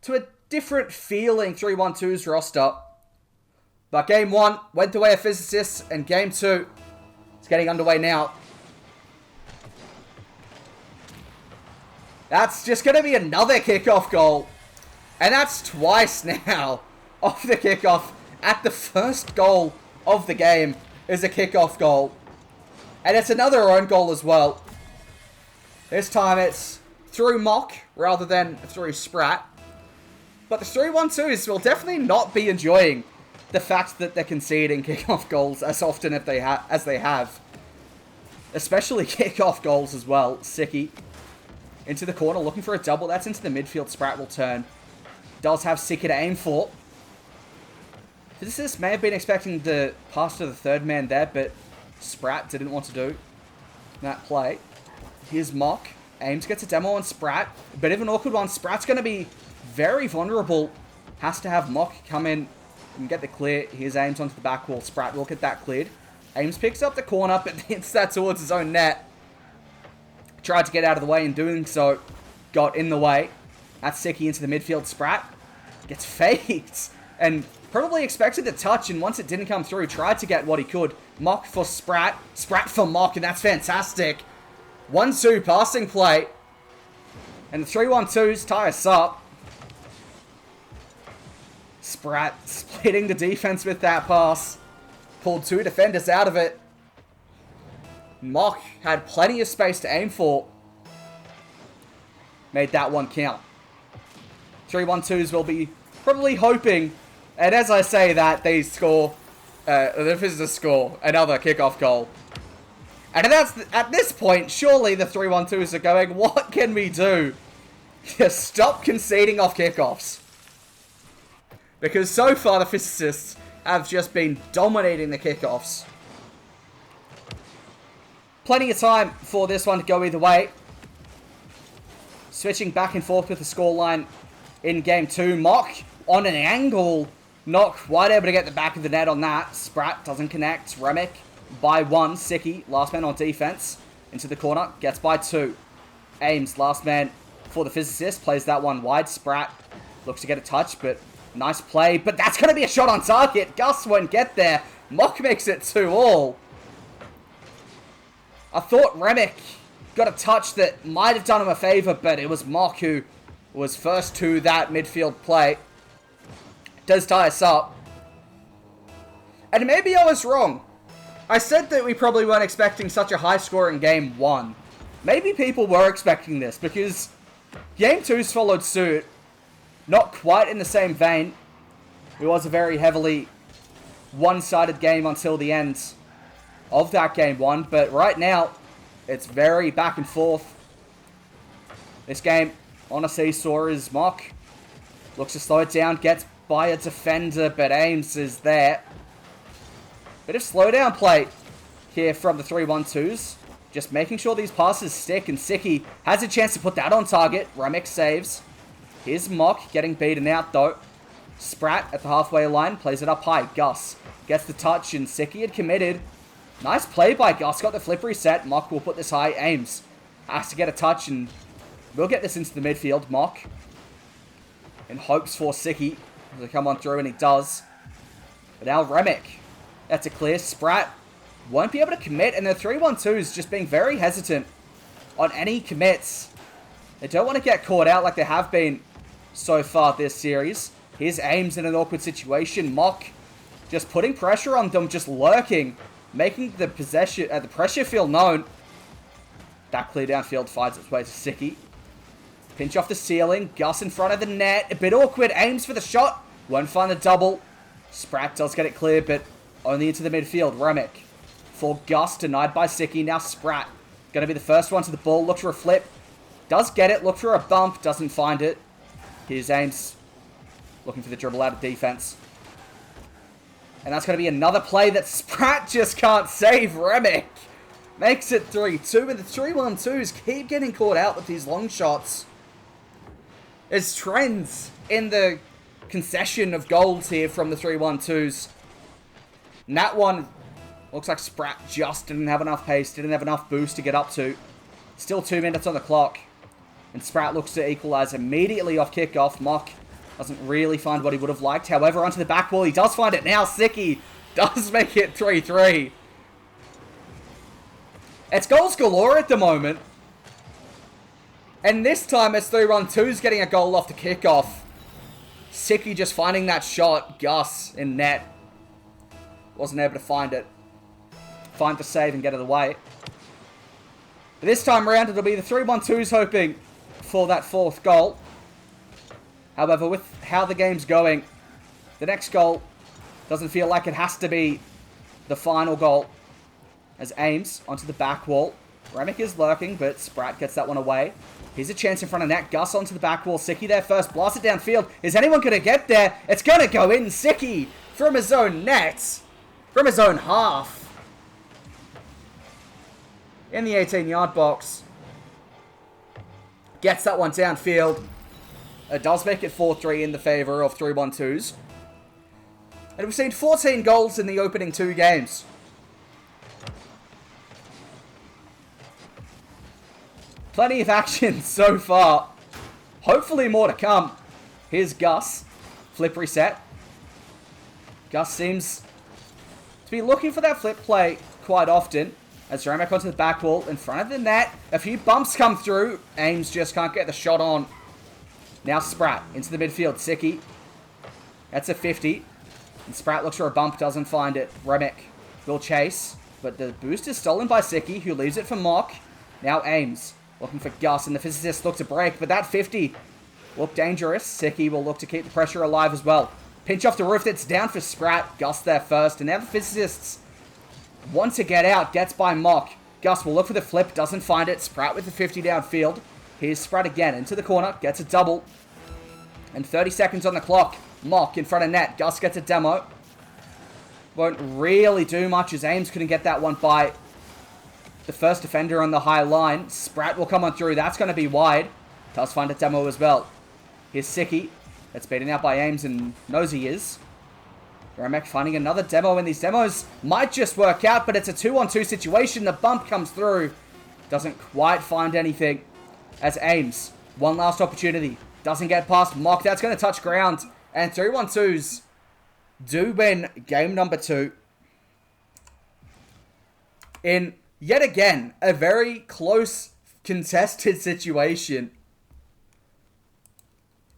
to a different feeling 312's roster. But game 1 went the way of Physicists, and game 2 is getting underway now. That's just going to be another kickoff goal. And that's twice now off the kickoff. At the first goal of the game is a kickoff goal. And it's another own goal as well. This time it's through Mock rather than through Sprat. But the 312's will definitely not be enjoying the fact that they're conceding kickoff goals as often as they have. Especially kickoff goals as well. Sicky into the corner looking for a double. That's into the midfield. Sprat will turn. Does have Sicky to aim for. Physicist may have been expecting the pass to the third man there, but Sprat didn't want to do that play. Here's Mock. Aims gets a demo on Sprat. A bit of an awkward one. Sprat's going to be very vulnerable. Has to have Mock come in and get the clear. Here's Ames onto the back wall. Sprat will get that cleared. Ames picks up the corner, but hits that towards his own net. Tried to get out of the way, and doing so got in the way. That's Sicky into the midfield. Sprat gets faked and probably expected the touch, and once it didn't come through, tried to get what he could. Mock for Sprat. Sprat for Mock, and that's fantastic. 1-2 passing play. And the 312's tie us up. Sprat splitting the defense with that pass. Pulled 2 defenders out of it. Mock had plenty of space to aim for. Made that one count. 312's will be probably hoping, and as I say that, they score, the Physicists score another kickoff goal. And at this point, surely the 312's are going, what can we do to stop conceding off kickoffs? Because so far the Physicists have just been dominating the kickoffs. Plenty of time for this one to go either way. Switching back and forth with the scoreline in game 2. Mock on an angle. Not quite able to get the back of the net on that. Sprat doesn't connect. Remick by 1. Sicky, last man on defense. Into the corner. Gets by 2. Ames, last man for the Physicist. Plays that one wide. Sprat looks to get a touch, but nice play. But that's going to be a shot on target. Gus won't get there. Mock makes it 2-all. I thought Remick got a touch that might have done him a favour, but it was Mock who was first to that midfield play. Does tie us up. And maybe I was wrong. I said that we probably weren't expecting such a high score in game 1. Maybe people were expecting this, because game 2's followed suit. Not quite in the same vein. It was a very heavily one-sided game until the end of that game 1, but right now it's very back and forth. This game on a seesaw is Mock. Looks to slow it down, gets by a defender, but Ames is there. Bit of slowdown play here from the 312's. Just making sure these passes stick, and Sicky has a chance to put that on target. Remick saves. Here's Mock getting beaten out though. Sprat at the halfway line, plays it up high. Gus gets the touch, and Sicky had committed. Nice play by Gus, got the flip reset. Mock will put this high. Ames has to get a touch, and we'll get this into the midfield. Mock in hopes for Sicky to come on through, and he does. But now Remick, that's a clear. Sprat won't be able to commit, and the 312's just being very hesitant on any commits. They don't want to get caught out like they have been so far this series. Here's Ames in an awkward situation. Mock just putting pressure on them, just lurking, making the pressure feel known. That clear downfield finds its way to Sicky. Pinch off the ceiling. Gus in front of the net. A bit awkward. Aims for the shot. Won't find the double. Sprat does get it clear, but only into the midfield. Remick for Gus. Denied by Sicky. Now Sprat. Going to be the first one to the ball. Look for a flip. Does get it. Look for a bump. Doesn't find it. Here's Ames. Looking for the dribble out of defense. And that's going to be another play that Sprat just can't save. Remick makes it 3-2. And the 312's keep getting caught out with these long shots. There's trends in the concession of goals here from the 312's. And that one looks like Sprat just didn't have enough pace, didn't have enough boost to get up to. Still 2 minutes on the clock. And Sprat looks to equalize immediately off kickoff. Mock Doesn't really find what he would have liked. However, onto the back wall, he does find it now. Siki does make it 3-3. It's goals galore at the moment. And this time it's 312's getting a goal off the kickoff. Siki just finding that shot. Gus in net. Wasn't able to find it. Find the save and get it away. But this time around it'll be the 312's hoping for that fourth goal. However, with how the game's going, the next goal doesn't feel like it has to be the final goal. As Ames onto the back wall. Remick is lurking, but Sprat gets that one away. Here's a chance in front of net. Gus onto the back wall. Siki there first. Blast it downfield. Is anyone going to get there? It's going to go in. Siki from his own net. From his own half. In the 18-yard box. Gets that one downfield. It does make it 4-3 in the favour of 312's. And we've seen 14 goals in the opening 2 games. Plenty of action so far. Hopefully more to come. Here's Gus. Flip reset. Gus seems to be looking for that flip play quite often. As Ramek onto the back wall in front of the net. A few bumps come through. Ames just can't get the shot on. Now Sprat into the midfield. Siki. That's a 50. And Sprat looks for a bump. Doesn't find it. Remek will chase. But the boost is stolen by Siki, who leaves it for Mock. Now Ames. Looking for Gus. And the physicists look to break. But that 50 looked dangerous. Siki will look to keep the pressure alive as well. Pinch off the roof. That's down for Sprat. Gus there first. And now the physicists want to get out. Gets by Mock. Gus will look for the flip. Doesn't find it. Sprat with the 50 downfield. Here's Sprat again into the corner. Gets a double. And 30 seconds on the clock. Mock in front of net. Gus gets a demo. Won't really do much as Ames couldn't get that one by the first defender on the high line. Sprat will come on through. That's going to be wide. Does find a demo as well. Here's Siki. That's beaten out by Ames and knows he is. Ramek finding another demo, and these demos might just work out, but it's a 2-on-2 situation. The bump comes through. Doesn't quite find anything. As Ames, one last opportunity. Doesn't get past Mock. That's going to touch ground. And 312's do win game number 2. In, yet again, a very close, contested situation.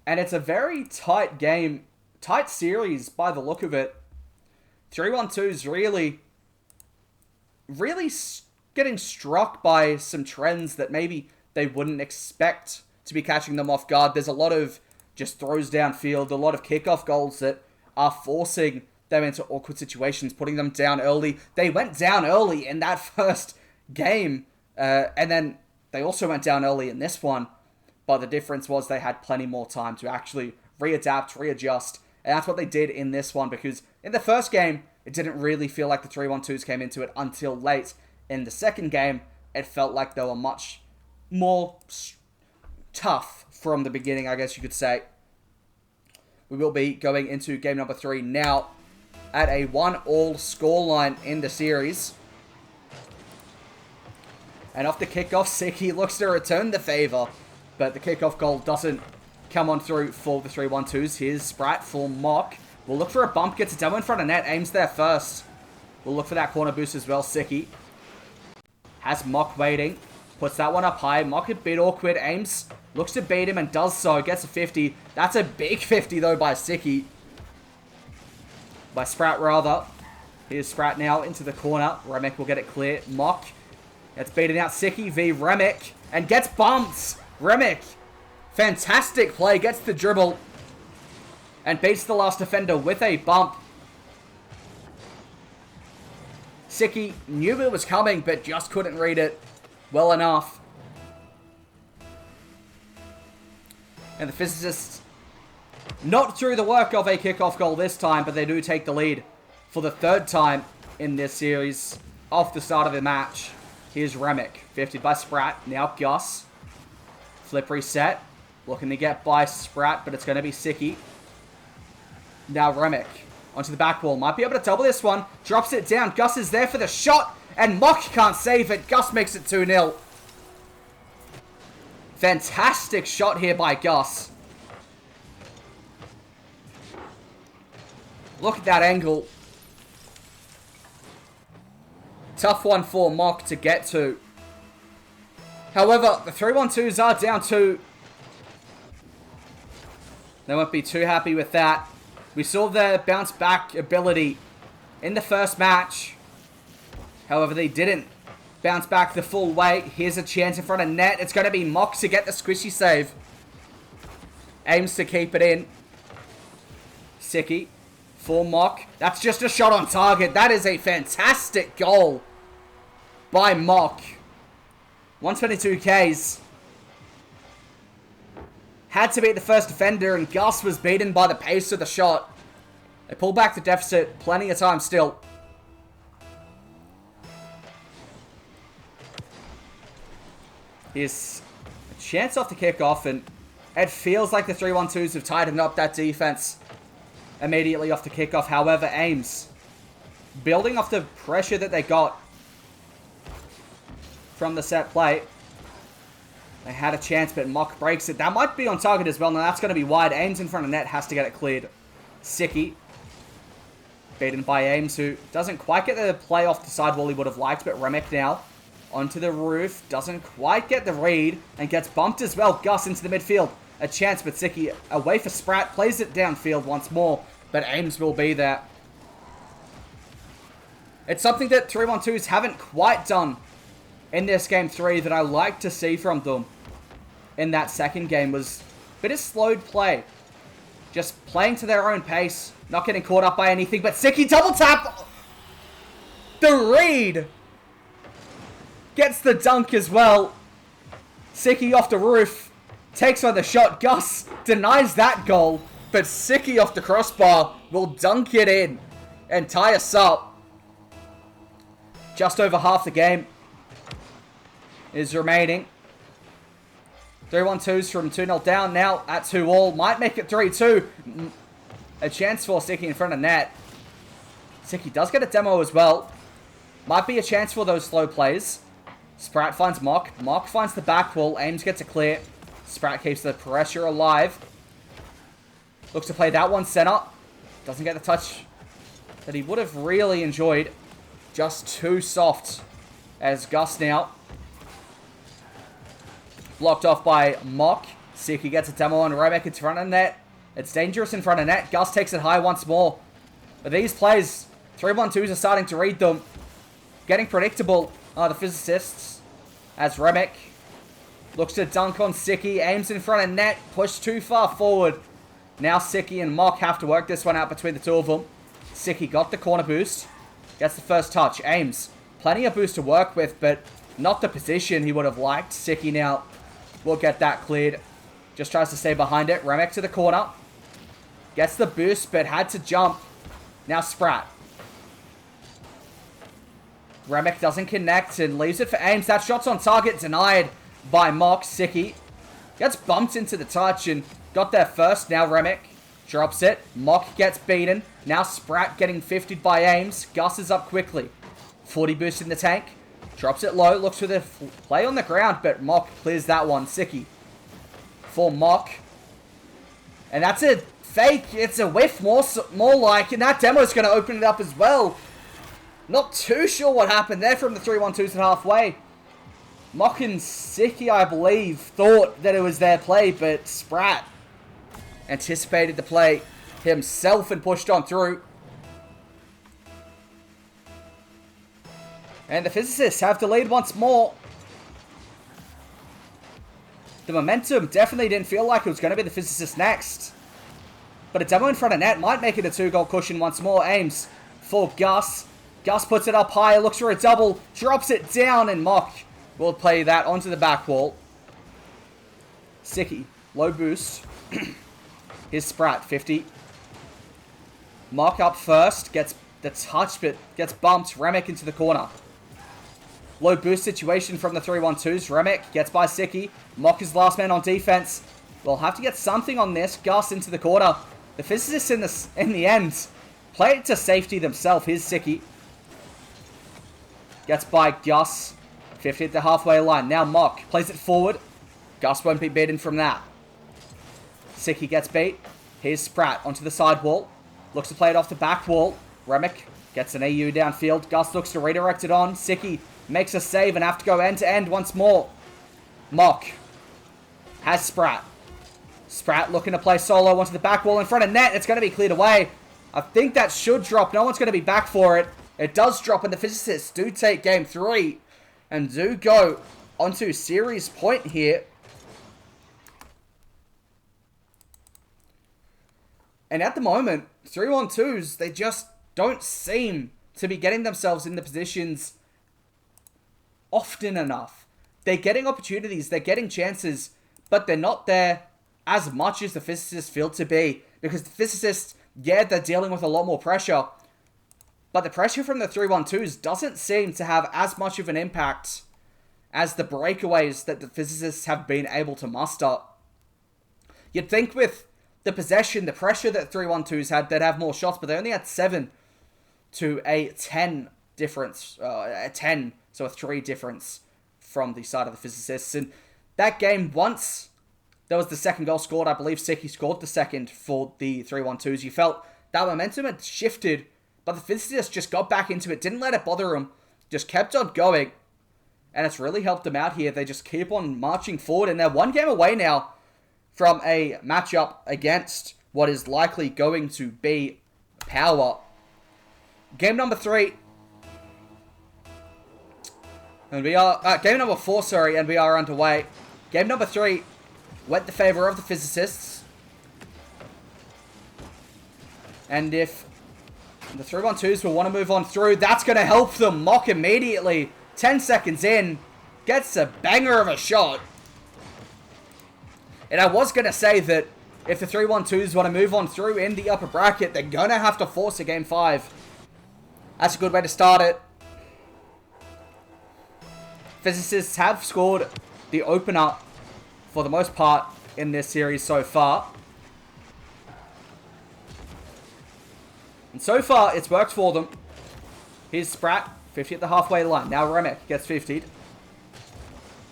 And it's a very tight game. Tight series by the look of it. 312's really getting struck by some trends that maybe they wouldn't expect to be catching them off guard. There's a lot of just throws downfield, a lot of kickoff goals that are forcing them into awkward situations, putting them down early. They went down early in that first game, and then they also went down early in this one, but the difference was they had plenty more time to actually readapt, readjust, and that's what they did in this one, because in the first game, it didn't really feel like the 312's came into it until late. In the second game, it felt like they were much more tough from the beginning, I guess you could say. We will be going into game number 3 now at a 1-all scoreline in the series. And off the kickoff, Siki looks to return the favour, but the kickoff goal doesn't come on through for the 312's. Here's Sprat for Mock. We'll look for a bump, gets a demo in front of net, Ames there first. We'll look for that corner boost as well. Siki has Mock waiting, puts that one up high. Mock a bit awkward. Ames looks to beat him and does so. Gets a 50. That's a big 50 though by Siki. By Sprat rather. Here's Sprat now into the corner. Remek will get it clear. Mock gets beaten out. Siki v Remek and gets bumped. Remek, fantastic play. Gets the dribble and beats the last defender with a bump. Siki knew it was coming, but just couldn't read it well enough. And the physicists not through the work of a kickoff goal this time, but they do take the lead for the 3rd time in this series off the start of the match. Here's Remek, 50 by Sprat. Now Gus. Flip reset. Looking to get by Sprat, but it's going to be Siki. Now Remek onto the back wall. Might be able to double this one. Drops it down. Gus is there for the shot. And Mock can't save it. Gus makes it 2-0. Fantastic shot here by Gus. Look at that angle. Tough one for Mock to get to. However, the 312's are down 2. They won't be too happy with that. We saw their bounce back ability in the first match. However, they didn't bounce back the full way. Here's a chance in front of net. It's going to be Mock to get the squishy save. Aims to keep it in. Sicky for Mock. That's just a shot on target. That is a fantastic goal by Mock. 122 Ks. Had to beat the first defender, and Gus was beaten by the pace of the shot. They pull back the deficit. Plenty of time still. Here's a chance off the kickoff, and it feels like the 312's have tightened up that defense immediately off the kickoff. However, Ames, building off the pressure that they got from the set play, they had a chance, but Mock breaks it. That might be on target as well. Now that's going to be wide. Ames in front of net has to get it cleared. Sicky, beaten by Ames, who doesn't quite get the play off the sidewall he would have liked, but Remick now onto the roof, doesn't quite get the read, and gets bumped as well. Gus into the midfield. A chance, but Sicky away for Spratt, plays it downfield once more, but Ames will be there. It's something that 312's haven't quite done in this game 3 that I like to see from them in that second game. Was a bit of slowed play. Just playing to their own pace, not getting caught up by anything, but Sicky double tap! The read! Gets the dunk as well. Sicky off the roof. Takes on the shot. Gus denies that goal. But Sicky off the crossbar will dunk it in and tie us up. Just over half the game is remaining. 312's from 2-0 down now at 2-all. Might make it 3-2. A chance for Sicky in front of net. Sicky does get a demo as well. Might be a chance for those slow plays. Spratt finds Mock. Mock finds the back wall. Ames gets a clear. Spratt keeps the pressure alive. Looks to play that one center. Doesn't get the touch that he would have really enjoyed. Just too soft as Gus now. Blocked off by Mock. Sicky gets a demo on Remick in front of net. It's dangerous in front of net. Gus takes it high once more. But these plays, 312's are starting to read them. Getting predictable are the physicists. As Remick looks to dunk on Sicky. Aims in front of net. Pushed too far forward. Now Sicky and Mock have to work this one out between the two of them. Sicky got the corner boost. Gets the first touch. Ames. Plenty of boost to work with, but not the position he would have liked. Sicky now will get that cleared. Just tries to stay behind it. Remick to the corner. Gets the boost, but had to jump. Now Spratt. Remick doesn't connect and leaves it for Ames. That shot's on target, denied by Mock. Sicky gets bumped into the touch and got there first. Now Remick drops it. Mock gets beaten. Now Spratt getting 50'd by Ames. Gus is up quickly. 40 boost in the tank. Drops it low. Looks for the play on the ground, but Mock clears that one. Sicky for Mock. And that's a fake. It's a whiff more like, and that demo's going to open it up as well. Not too sure what happened there from the 312's at halfway. Mock and Sicky, I believe, thought that it was their play, but Spratt anticipated the play himself and pushed on through. And the physicists have the lead once more. The momentum definitely didn't feel like it was going to be the physicists next. But a demo in front of net might make it a 2-goal cushion once more. Ames for Gus. Gus puts it up higher, looks for a double, drops it down, and Mock will play that onto the back wall. Sicky, low boost. Here's Spratt, 50. Mock up first, gets the touch, but gets bumped. Remick into the corner. Low boost situation from the 312's. Remick gets by Sicky. Mock is last man on defense. We'll have to get something on this. Gus into the corner. The physicists in the end play it to safety themselves. Here's Sicky. Gets by Gus. 50 at the halfway line. Now Mock plays it forward. Gus won't be beaten from that. Sicky gets beat. Here's Spratt onto the sidewall. Looks to play it off the back wall. Remick gets an AU downfield. Gus looks to redirect it on. Siki makes a save and have to go end-to-end once more. Mock has Sprat. Sprat looking to play solo onto the back wall in front of net. It's going to be cleared away. I think that should drop. No one's going to be back for it. It does drop, and the Physicists do take game 3 and do go onto series point here. And at the moment, 312's, they just don't seem to be getting themselves in the positions often enough. They're getting opportunities, they're getting chances, but they're not there as much as the Physicists feel to be. Because the Physicists, yeah, they're dealing with a lot more pressure, but the pressure from the 312's doesn't seem to have as much of an impact as the breakaways that the Physicists have been able to muster. You'd think with the possession, the pressure that 312's had, they'd have more shots, but they only had 7 to a 10 difference. A 10, so a 3 difference from the side of the Physicists. And that game, once there was the second goal scored, I believe Siki scored the second for the 312's. You felt that momentum had shifted, but the Physicists just got back into it, didn't let it bother them, just kept on going, and it's really helped them out here. They just keep on marching forward, and they're 1 game away now from a matchup against what is likely going to be Power. Game number 3. And we are... game number 4, sorry, and we are underway. Game number 3 went the favour of the Physicists. And if the 312's will want to move on through, that's going to help them. Mock immediately, 10 seconds in, gets a banger of a shot. And I was going to say that if the 312's want to move on through in the upper bracket, they're going to have to force a game 5. That's a good way to start it. Physicists have scored the opener for the most part in this series so far. And so far, it's worked for them. Here's Sprat, 50 at the halfway line. Now Remick gets 50'd.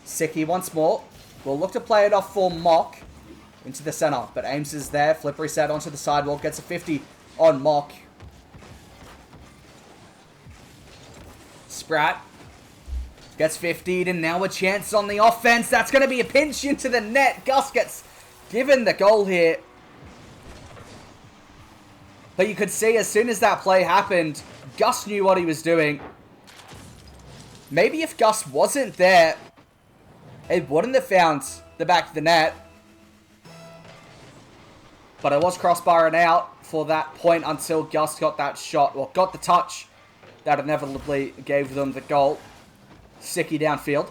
Siki once more. Will look to play it off for Mock into the center, but Ames is there. Flip reset onto the sidewalk, gets a 50 on Mock. Sprat gets 50'd, and now a chance on the offense. That's going to be a pinch into the net. Gus gets given the goal here. But you could see as soon as that play happened, Gus knew what he was doing. Maybe if Gus wasn't there, it wouldn't have found the back of the net. But it was crossbarring out for that point until Gus got that shot. Well, got the touch that inevitably gave them the goal. Siki downfield.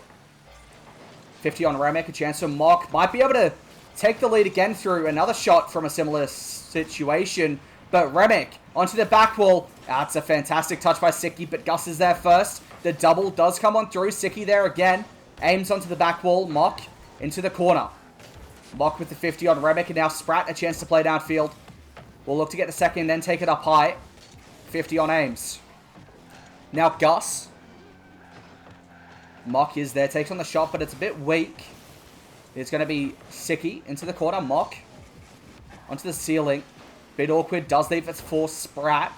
50 on Remick. A chance for Mock. Might be able to take the lead again through another shot from a similar situation. But Remick onto the back wall. That's a fantastic touch by Siki, but Gus is there first. The double does come on through. Siki there again. Aims onto the back wall. Mock into the corner. Mock with the 50 on Remick, and now Sprat a chance to play downfield. We'll look to get the second, then take it up high. 50 on Ames. Now Gus. Mock is there, takes on the shot, but it's a bit weak. It's going to be Siki into the corner. Mock onto the ceiling. Bit awkward, does leave it for Sprat.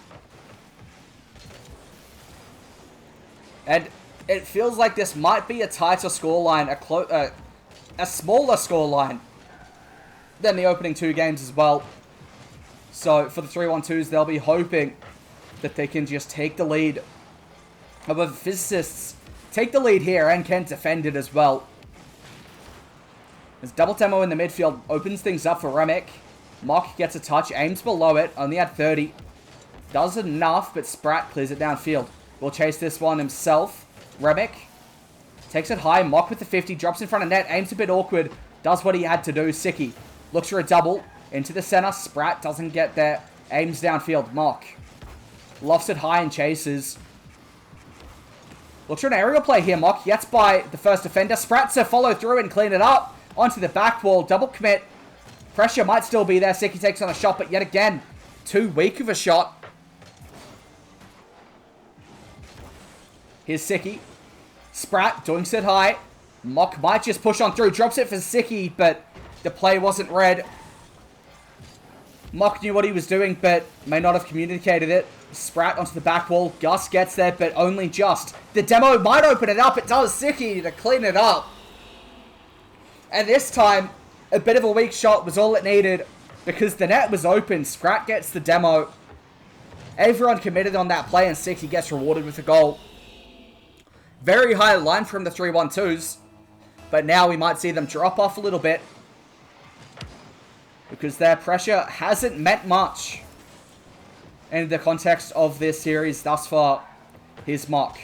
And it feels like this might be a tighter scoreline, a smaller scoreline than the opening 2 games as well. So for the 312's, they'll be hoping that they can just take the lead. However, the Physicists take the lead here and can defend it as well. There's double tempo in the midfield, opens things up for Remick. Mock gets a touch, aims below it, only at 30. Does enough, but Sprat clears it downfield. Will chase this one himself. Remick takes it high. Mock with the 50. Drops in front of net. Aims a bit awkward. Does what he had to do. Siki looks for a double. Into the center. Sprat doesn't get there. Aims downfield. Mock lofts it high and chases. Looks for an aerial play here. Mock gets by the first defender. Sprat to follow through and clean it up. Onto the back wall. Double commit. Pressure might still be there. Siki takes on a shot, but yet again, too weak of a shot. Here's Siki. Sprat doinks it high. Mock might just push on through. Drops it for Siki, but the play wasn't read. Mock knew what he was doing, but may not have communicated it. Sprat onto the back wall. Gus gets there, but only just. The demo might open it up. It does. Sicky to clean it up. And this time, a bit of a weak shot was all it needed because the net was open. Sprat gets the demo. Everyone committed on that play, and Sicky gets rewarded with a goal. Very high line from the 312's, but now we might see them drop off a little bit because their pressure hasn't meant much in the context of this series thus far. Here's Mock.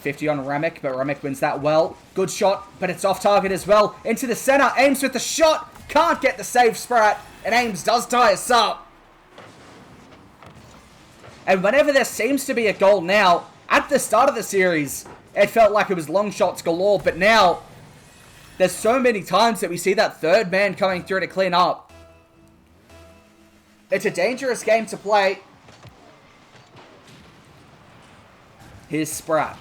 50 on Remick, but Remick wins that well. Good shot, but it's off target as well. Into the center, Ames with the shot. Can't get the save, Sprat, and Ames does tie us up. And whenever there seems to be a goal now, at the start of the series, it felt like it was long shots galore, but now there's so many times that we see that third man coming through to clean up. It's a dangerous game to play. Here's Sprat.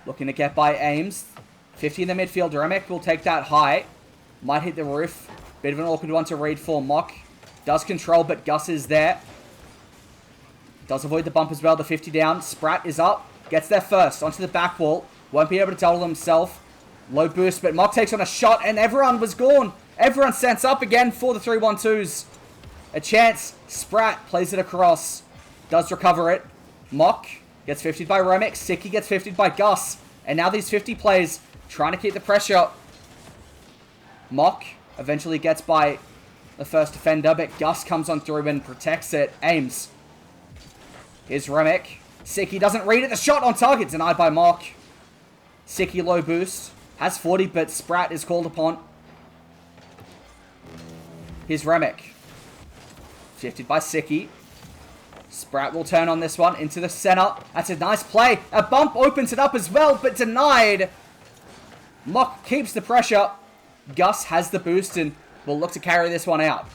Looking to get by Ames. 50 in the midfield. Remick will take that high. Might hit the roof. Bit of an awkward one to read for Mock. Does control, but Gus is there. Does avoid the bump as well. The 50 down. Sprat is up. Gets there first. Onto the back wall. Won't be able to double himself. Low boost, but Mock takes on a shot, and everyone was gone. Everyone sets up again for the 312's. A chance. Sprat plays it across. Does recover it. Mock gets 50'd by Remick. Sicky gets 50'd by Gus. And now these 50 plays trying to keep the pressure. Mock eventually gets by the first defender, but Gus comes on through and protects it. Ames. Here's Remick. Sicky doesn't read it. The shot on target denied by Mock. Sicky low boost. Has 40, but Sprat is called upon. Here's Remick. 50'd by Sicky. Sprat will turn on this one into the center. That's a nice play. A bump opens it up as well, but denied. Mock keeps the pressure. Gus has the boost and will look to carry this one out.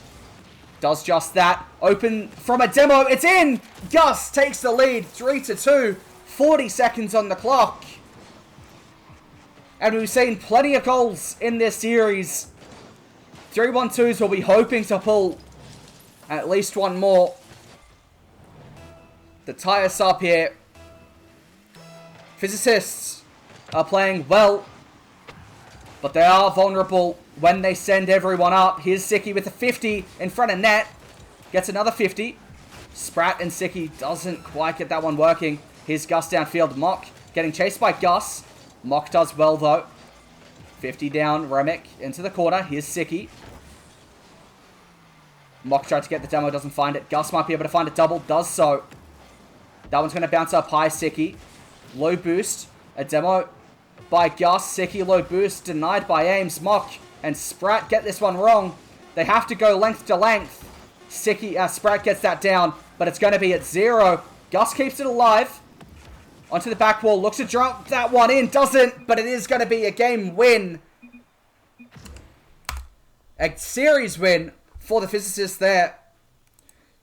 Does just that. Open from a demo. It's in. Gus takes the lead. 3-2. 40 seconds on the clock. And we've seen plenty of goals in this series. 312's will be hoping to pull at least one more to tie us up here. Physicists are playing well, but they are vulnerable when they send everyone up. Here's Sicky with a 50 in front of net. Gets another 50. Sprat and Sicky doesn't quite get that one working. Here's Gus downfield. Mock getting chased by Gus. Mock does well though. 50 down. Remick into the corner. Here's Sicky. Mock tried to get the demo. Doesn't find it. Gus might be able to find a double. Does so. That one's going to bounce up high. Sicky. Low boost. A demo by Gus. Sicky low boost. Denied by Ames. Mock and Sprat get this one wrong. They have to go length to length. Sprat gets that down, but it's going to be at 0. Gus keeps it alive. Onto the back wall. Looks to drop that one in. Doesn't, but it is going to be a game win. A series win for the Physicists there.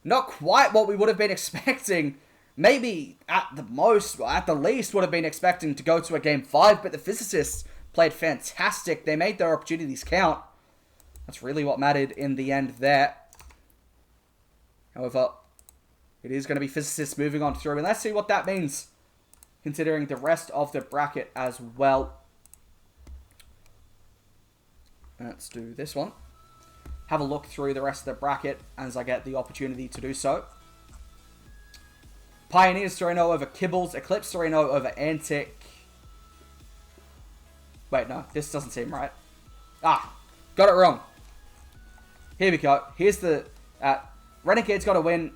Not quite what we would have been expecting. Maybe at the most, or at the least, would have been expecting to go to a game 5, but the Physicists played fantastic. They made their opportunities count. That's really what mattered in the end there. However, it is going to be Physicists moving on through, and let's see what that means, considering the rest of the bracket as well. Let's do this one. Have a look through the rest of the bracket as I get the opportunity to do so. Pioneers 3-0 over Kibbles. Eclipse 3-0 over Antic. Wait, no. This doesn't seem right. Ah, got it wrong. Here we go. Here's the... Renegade's got to win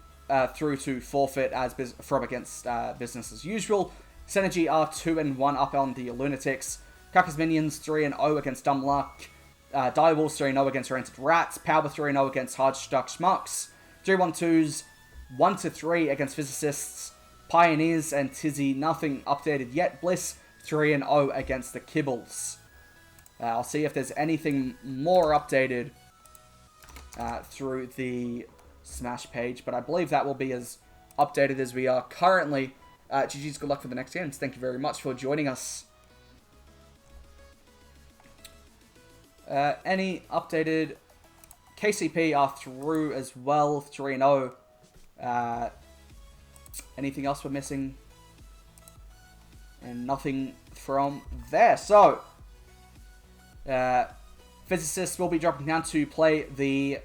through to forfeit as from against business as usual. Synergy are 2-1 up on the Lunatics. Cuckers Minions 3-0 against Dumb Luck. Direwolves 3-0 against Rented Rats. Power 3-0 against Hard Stuck Schmucks. 312's 1-3 against Physicists. Pioneers and Tizzy, nothing updated yet. Bliss 3-0 against the Kibbles. I'll see if there's anything more updated through the Smash page, but I believe that will be as updated as we are currently. GG's, good luck for the next games. Thank you very much for joining us. Any updated KCP are through as well, 3-0. Anything else we're missing? And nothing from there. So, Physicists will be dropping down to play the...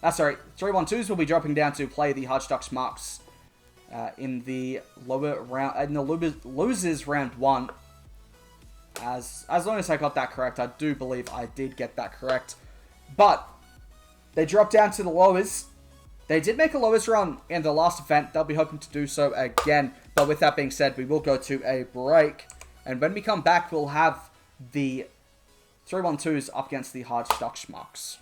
312's will be dropping down to play the Hardstock Marks in the lower round, in the losers round 1. As long as I got that correct, I do believe I did get that correct. But they dropped down to the lowers. They did make a lowers run in the last event. They'll be hoping to do so again. But with that being said, we will go to a break. And when we come back, we'll have the 312's up against the Hardstock Schmucks.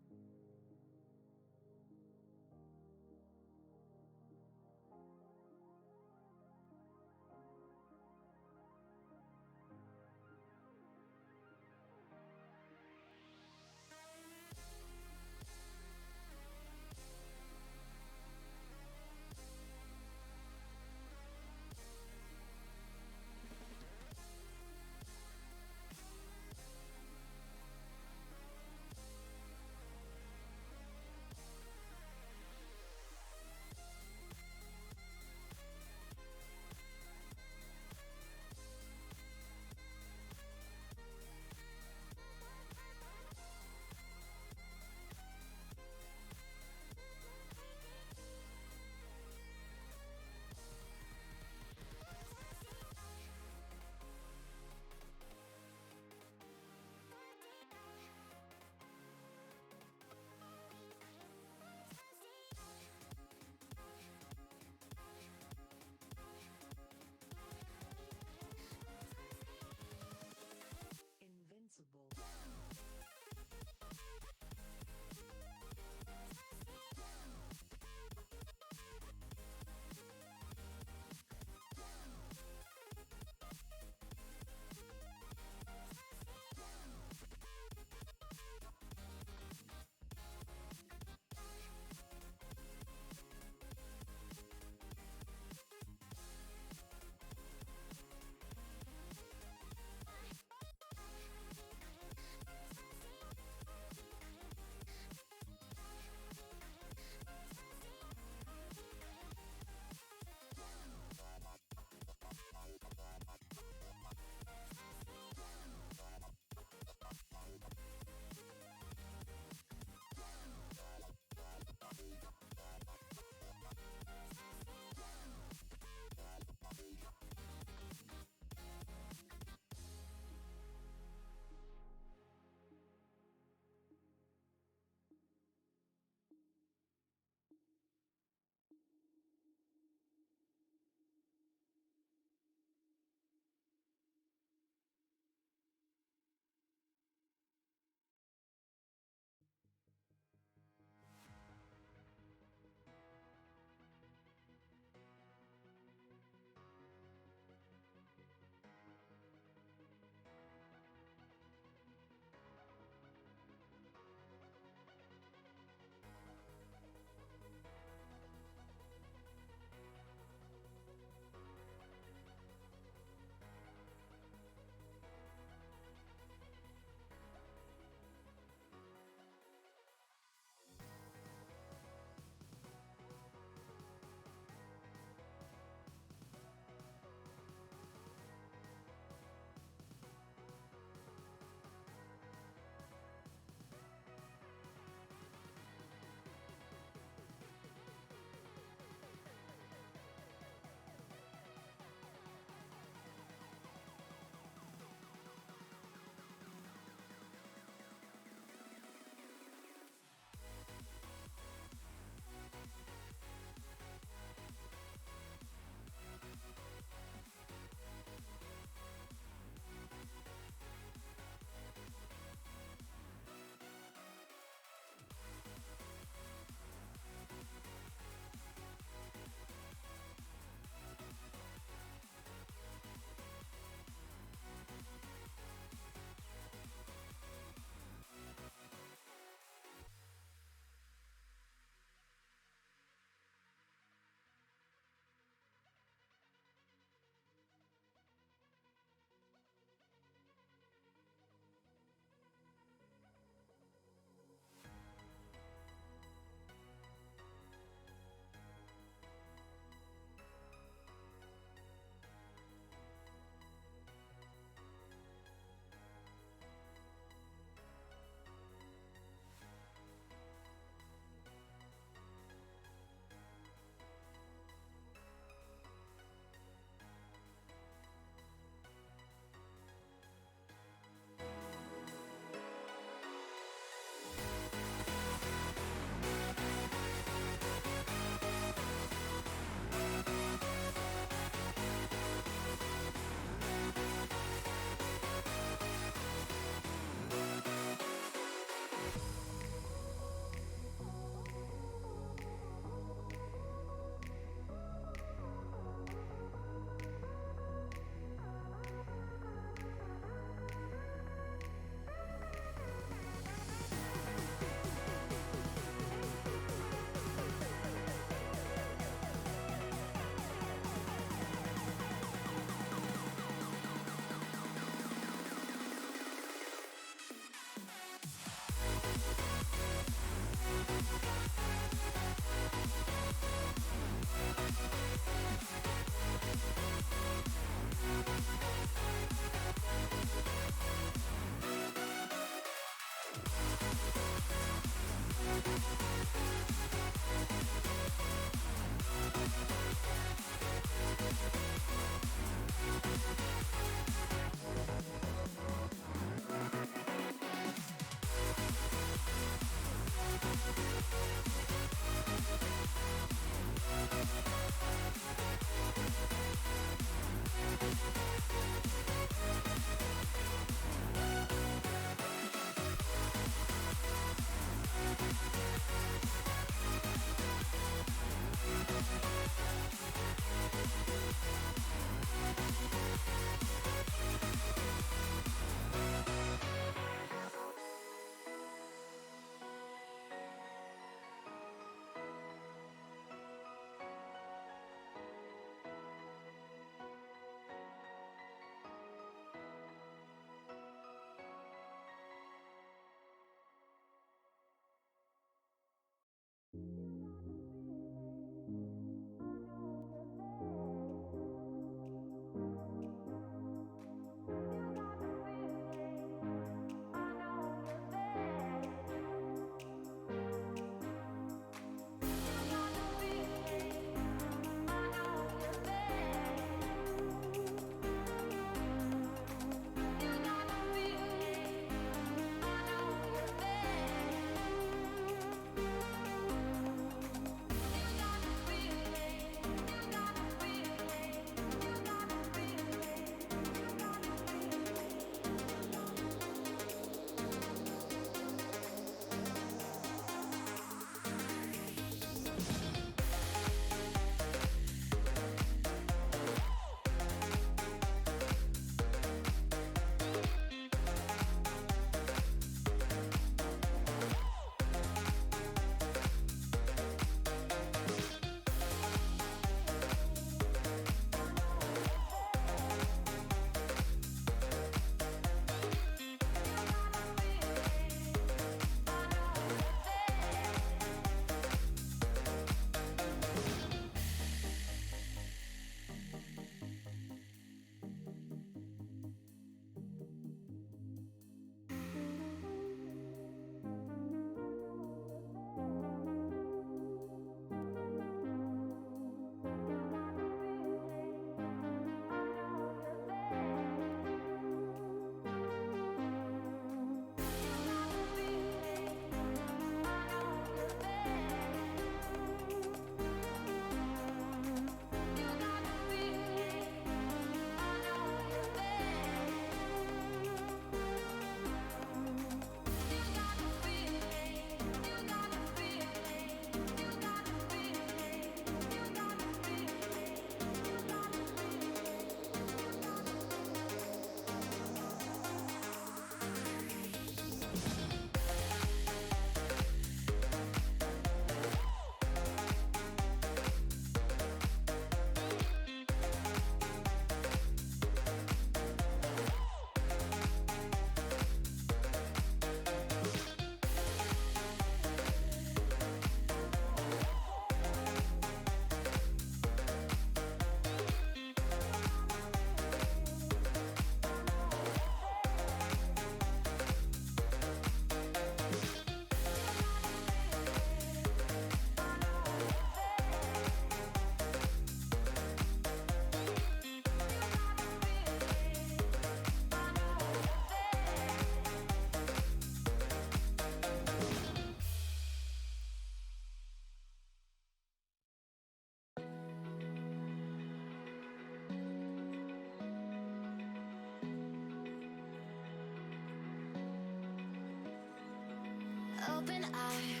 open eye,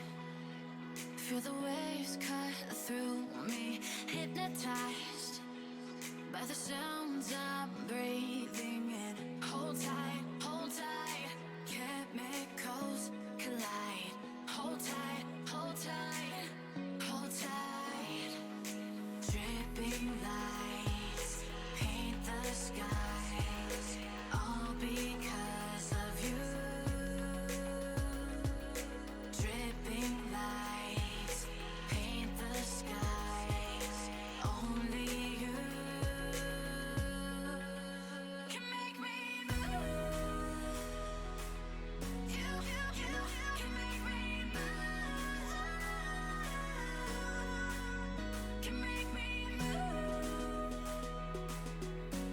feel the waves cut through me, hypnotized by the sounds I'm breathing in. Hold tight, chemicals collide. Hold tight, hold tight, hold tight. Dripping lights paint the skies, all because of you. Dripping lights paint the skies, only you can make me move. You can make me move. Can make me move.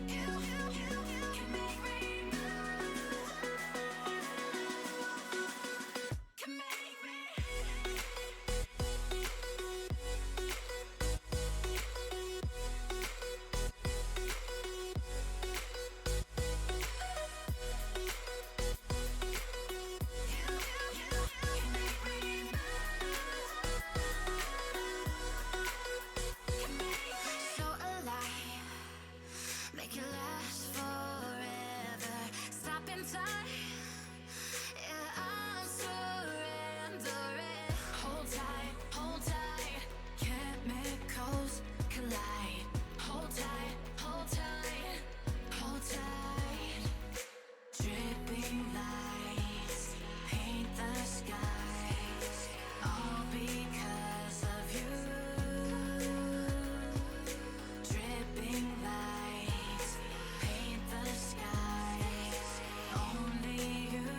You can make me move. Can make me. So alive, make it last forever. Stop in time, yeah, I'm surrendering. Hold tight, chemicals collide. Hold tight, hold tight, hold tight. Dripping lights paint the skies, all because of you. Dripping lights paint the skies, only you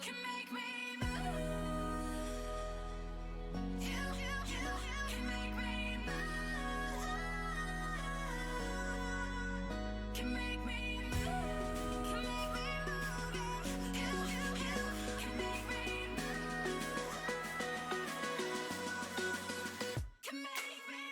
can make me move. You can make me move. Can make me move. Can make me move. You can make me move. Can make me.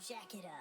Jack it up.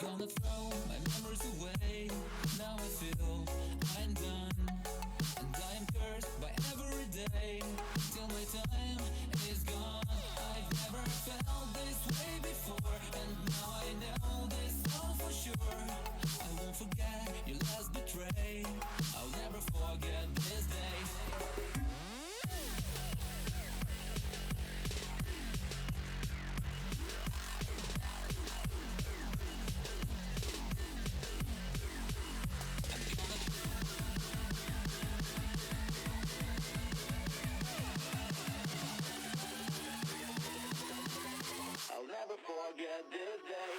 Gonna throw my memories away. Now I feel I'm done, and I am cursed by every day till my time is gone. I've never felt this way before, and now I know this all for sure. I won't forget your last betray. I'll never forget this day. I'll never forget this day.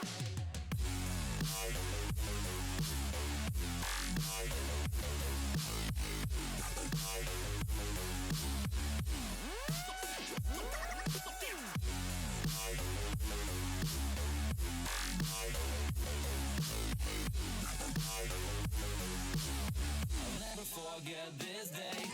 I'll never forget this day.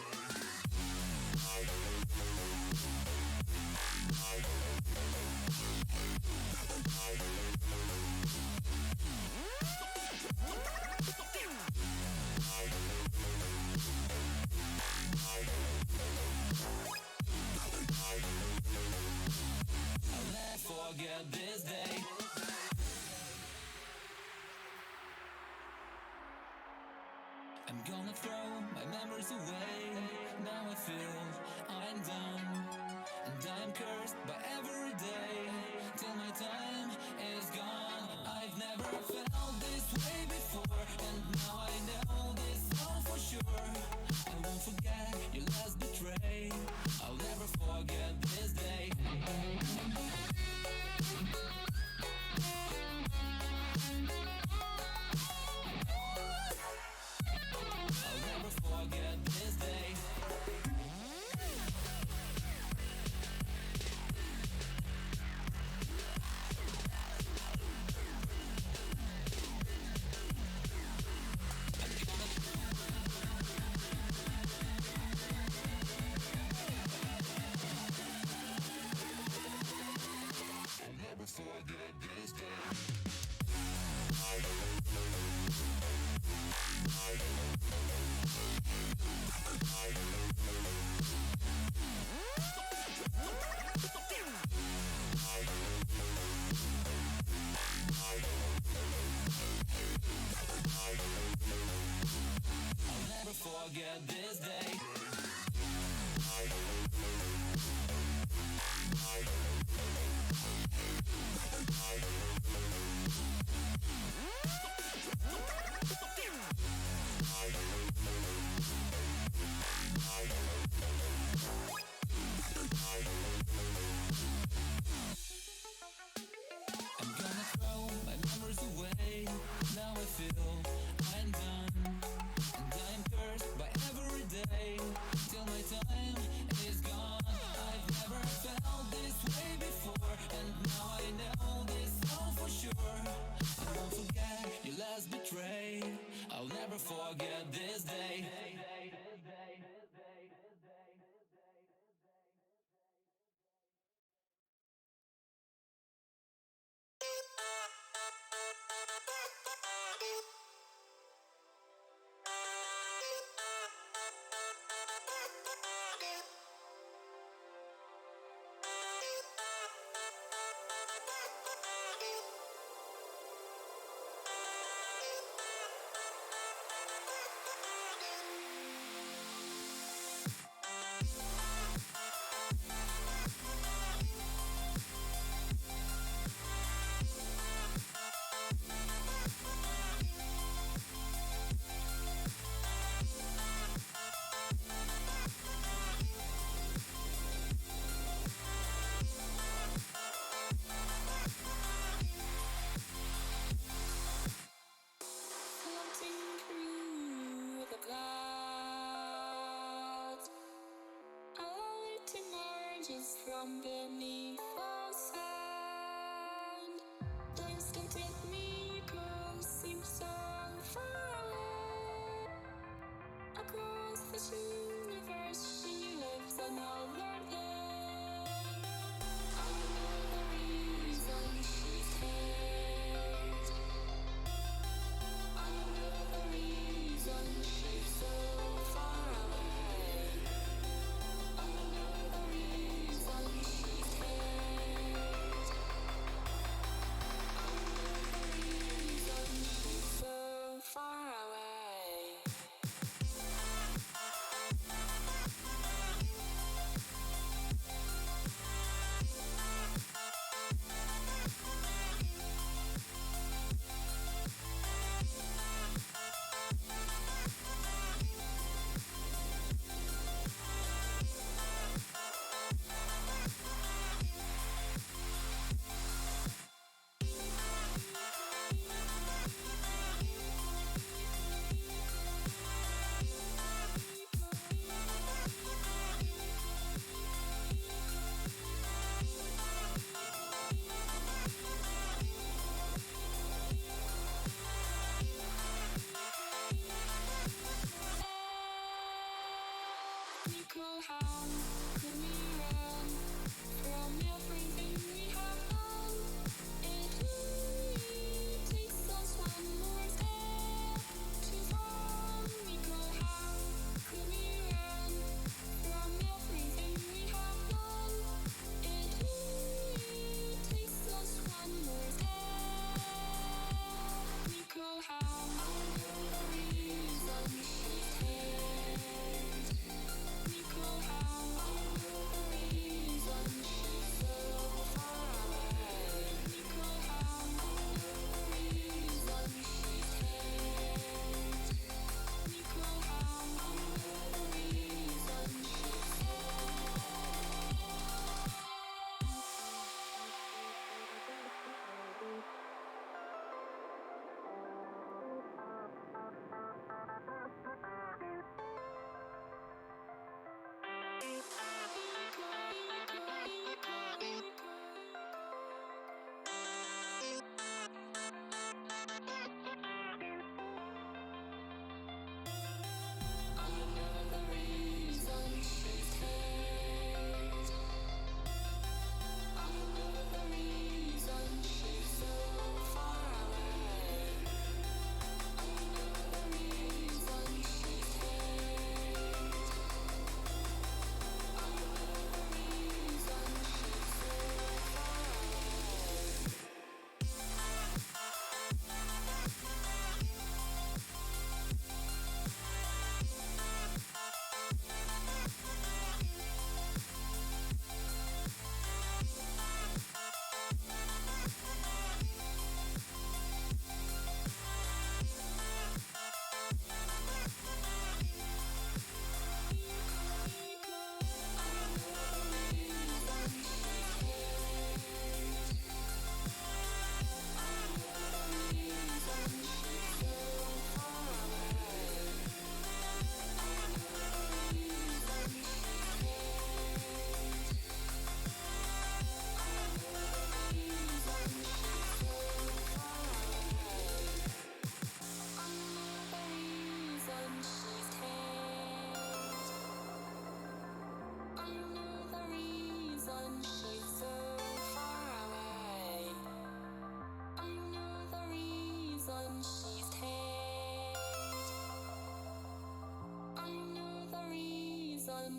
I'll never forget this day. I'm gonna throw my memories away. Now I feel I'm done, and I'm cursed by every day till my time is gone. I've never felt this way before, and now I know this all for sure. I won't forget your last betray. I'll never forget this day. I'll never forget this day. I'll never forget this day. I'll never forget this day. I'm gonna throw my memories away. Now I feel I'm done, and I'm cursed by every day till my time is gone. I've never felt this way before, and now I know this all for sure. I won't forget your last betray. I'll never forget this day. Floating through the clouds, a light emerges from beneath the sand. Dreams can take me close, seem so far away. Across this universe, she lives another day. I know the reason she stays.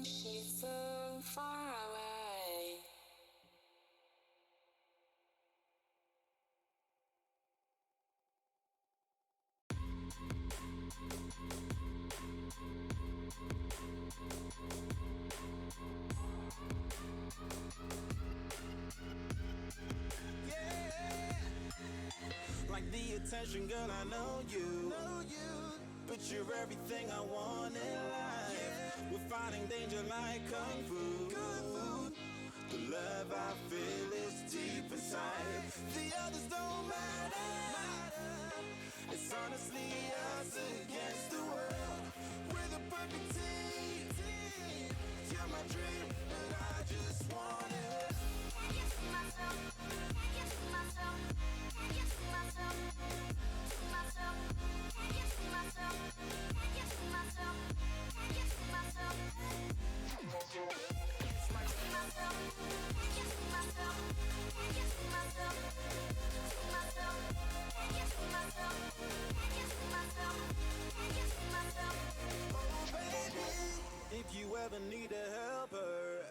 She's so far away. Like the attention, girl, I know you. But you're everything I want in life. We're fighting danger like kung fu. The love I feel is deep inside. The others don't matter. It's honestly us against the world. We're the perfect team. You're my dream, but I just want it. Can't get to myself. Can't get to myself. Can't get to myself. To myself. Can't get to myself. Can't get to myself. Can't get to myself. To myself. Can't get to myself. Can't get to myself. To myself. Can't get to myself. Can't get to myself. Can't get to myself. Oh, baby, if you ever need a helper,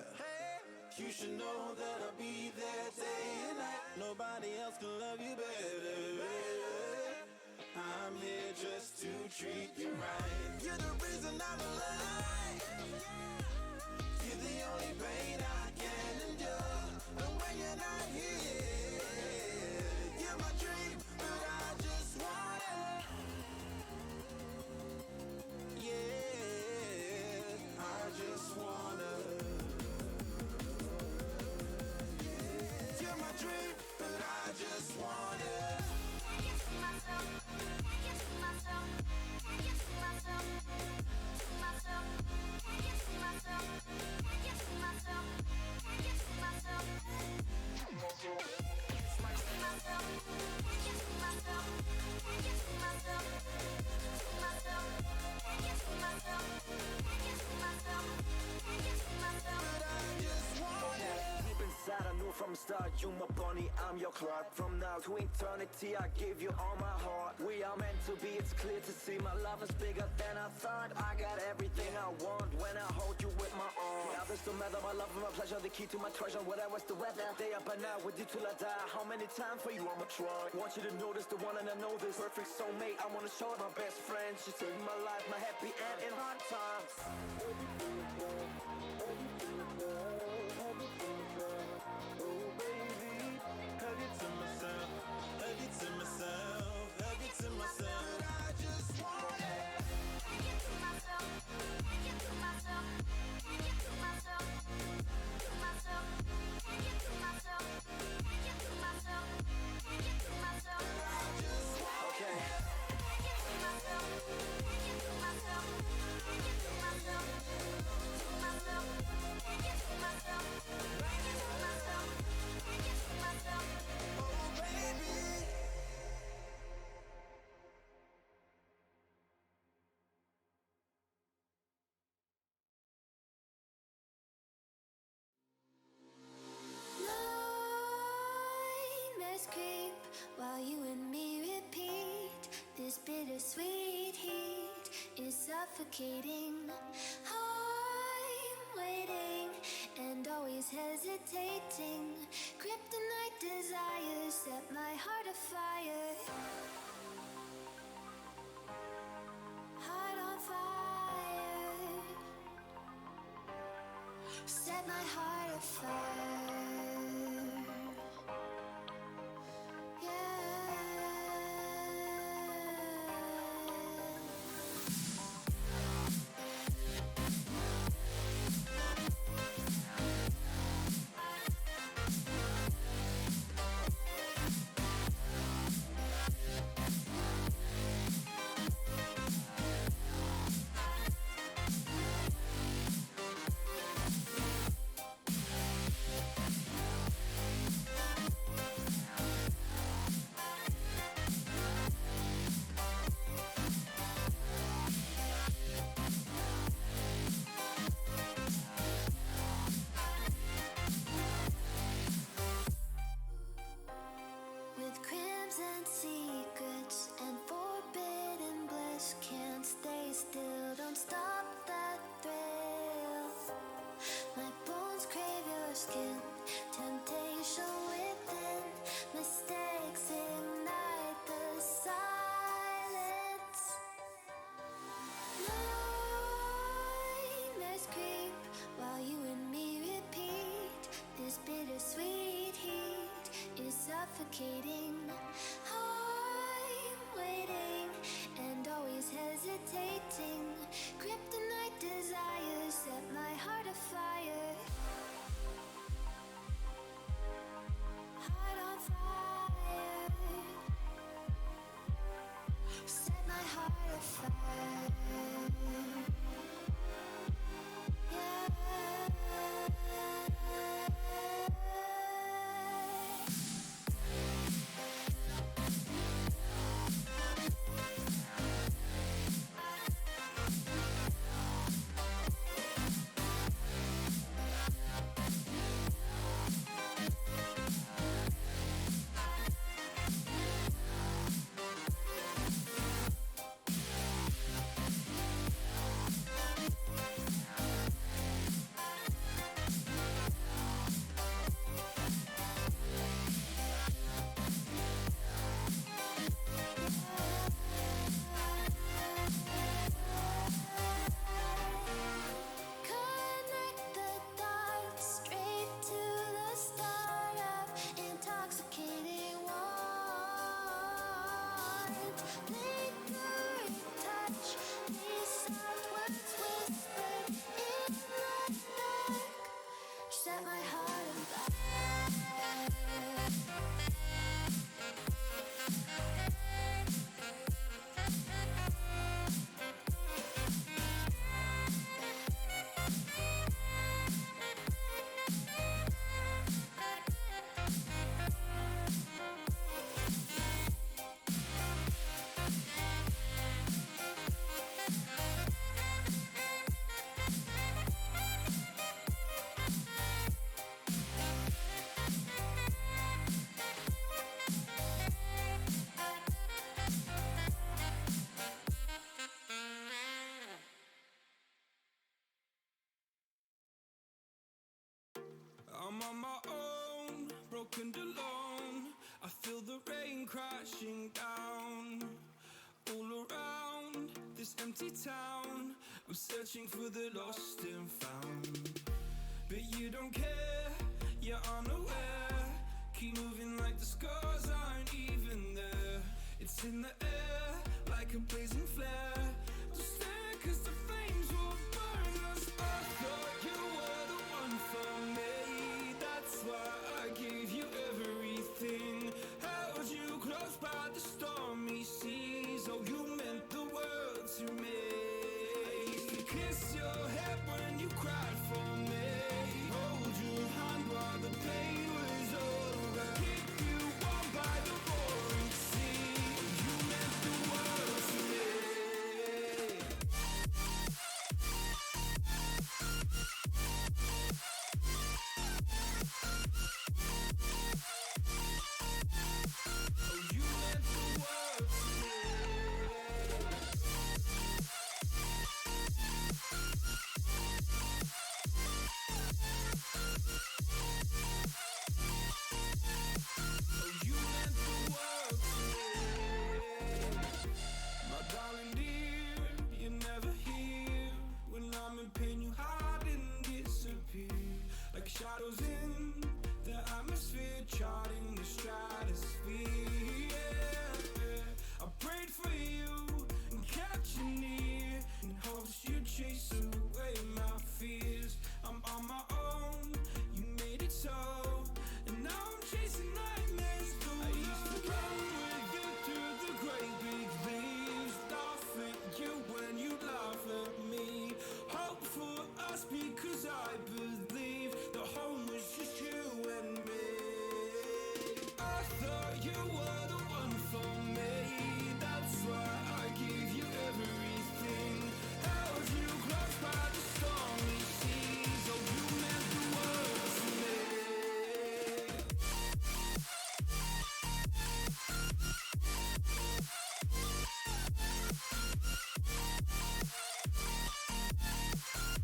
you should know that I'll be there day and night. Nobody else can love you better. I'm here just to treat you right. You're the reason I'm alive. You're the only pain I can endure. And when you're not here, you're my dream, but I just want it. Yeah, I just wanna. You're my dream, but I just want it. Can't get to myself. Can't get to myself. Can't get to myself. To myself. Can't get to myself. Can't get to myself. I'm your clock. From now to eternity, I give you all my heart. We are meant to be, it's clear to see. My love is bigger than I thought. I got everything I want when I hold you with my arms. The others don't matter, my love and my pleasure, the key to my treasure. Whatever's the weather, day up and out with you till I die. How many times for you I'ma try? Want you to notice the one and I know this. Perfect soulmate, I wanna show it my best friend. She saved my life, my happy end in hard times. Oh baby, hug it to myself, hug it to myself, hug it to myself. I just want it. Take it to myself, take it to myself, take it to myself, to myself, take it to myself, take it to myself, take it to myself. I just want Okay. Take it to myself, take it to myself, take it to myself, to myself, take it to myself, take it to myself, take it to myself. oh baby. Nightmares creep while you and me repeat. This bittersweet heat is suffocating. I'm waiting and always hesitating. Kryptonite desires set my heart afire. Heart on fire. Set my heart afire. With crimson secrets and forbidden bliss, can't stay still, don't stop that thrill. My bones crave your skin, temptation within, mistakes ignite the silence. Nightmares creep while you and me repeat. This bittersweet heat is suffocating. I'm waiting and always hesitating. Kryptonite desires set my heart afire. Heart on fire. Set my heart afire. I'm on my own, broken alone. I feel the rain crashing down all around this empty town. I'm searching for the lost and found, but you don't care, you're unaware. Keep moving like the scars aren't even there. It's in the air like a blazing flare. Don't stare 'cause the flames will burn us. I thought you were the one for me. That's why I gave you everything. Held you close by the stormy seas. Oh, you meant the world to me. I used to kiss your head when you cried for me. Hold your hand while the pain was over. Keep you warm by the roaring sea. You meant the world to me. Oh, you meant the world to me. Oh, you meant the world to me. My darling dear, you're never here. When I'm in pain, you hide and disappear. Like shadows in the atmosphere, charting the stratosphere. Yeah. I prayed for you and kept you near, in hopes you'd chase away my fears. I'm on my own, you made it so, and now I'm chasing nightmares through. I used to run with you through the great big leaves, laugh at you when you laugh at me. Hope for us because I believe the home was just you and me. I thought you were the one for me. That's why I gave you everything. Held you close by the stormy seas. Oh, you meant the world to me.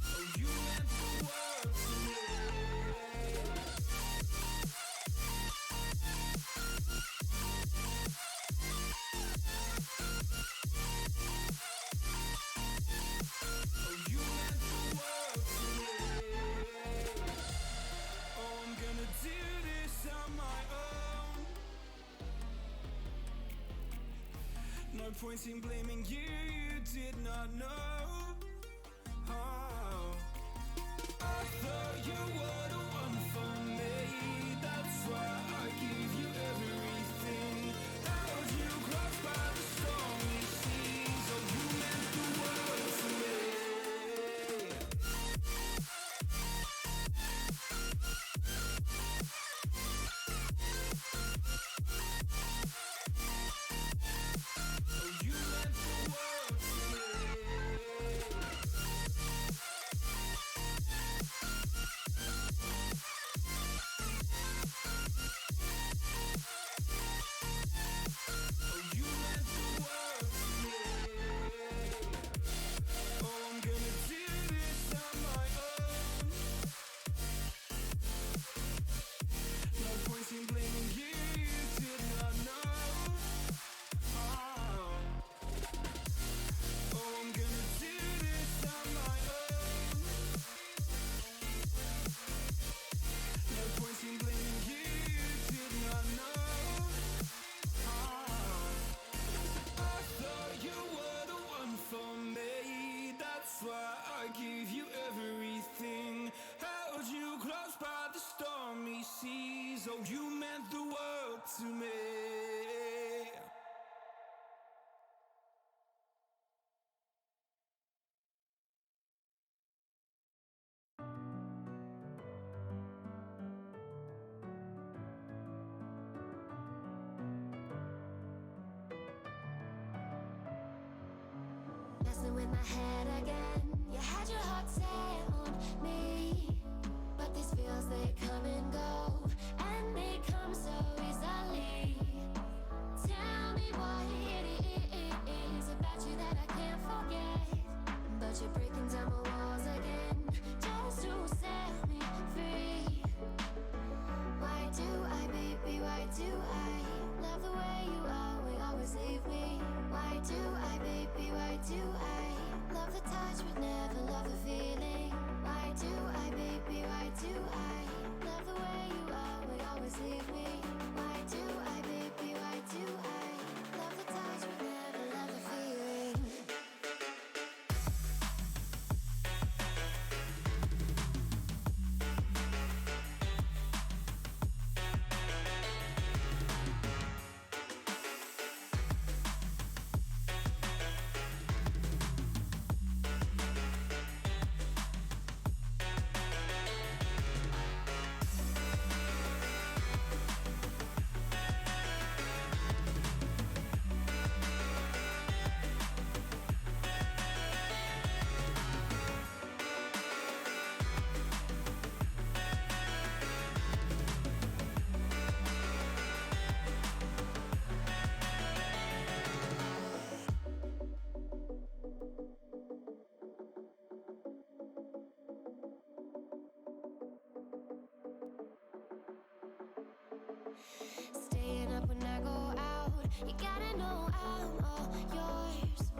Oh, you meant the world to me. Oh, you meant the world to me. Oh, I'm gonna do this on my own. No point in blaming you, you did not know. Oh, I thought you were the one for me. That's why I gave you everything. Held you close by the stormy seas. Oh, you meant the world to me. Oh, you meant the world to me. Oh, you meant the world to me. Oh, I'm gonna do this on my own. No point in blaming you, you did not know. Oh, I'm gonna do this on my own. No point in blaming you, you did not know. I thought you were the one for me. That's why I gave you everything. Held you close by the stormy seas. Oh, you meant the world to me. Messing with my head again. You had your heart set on me, but these feels, they come and go, and they come so easily. Tell me what it is about you that I can't forget, but you're breaking down my walls again just to set me free. staying up when I go out. You gotta know I'm all yours.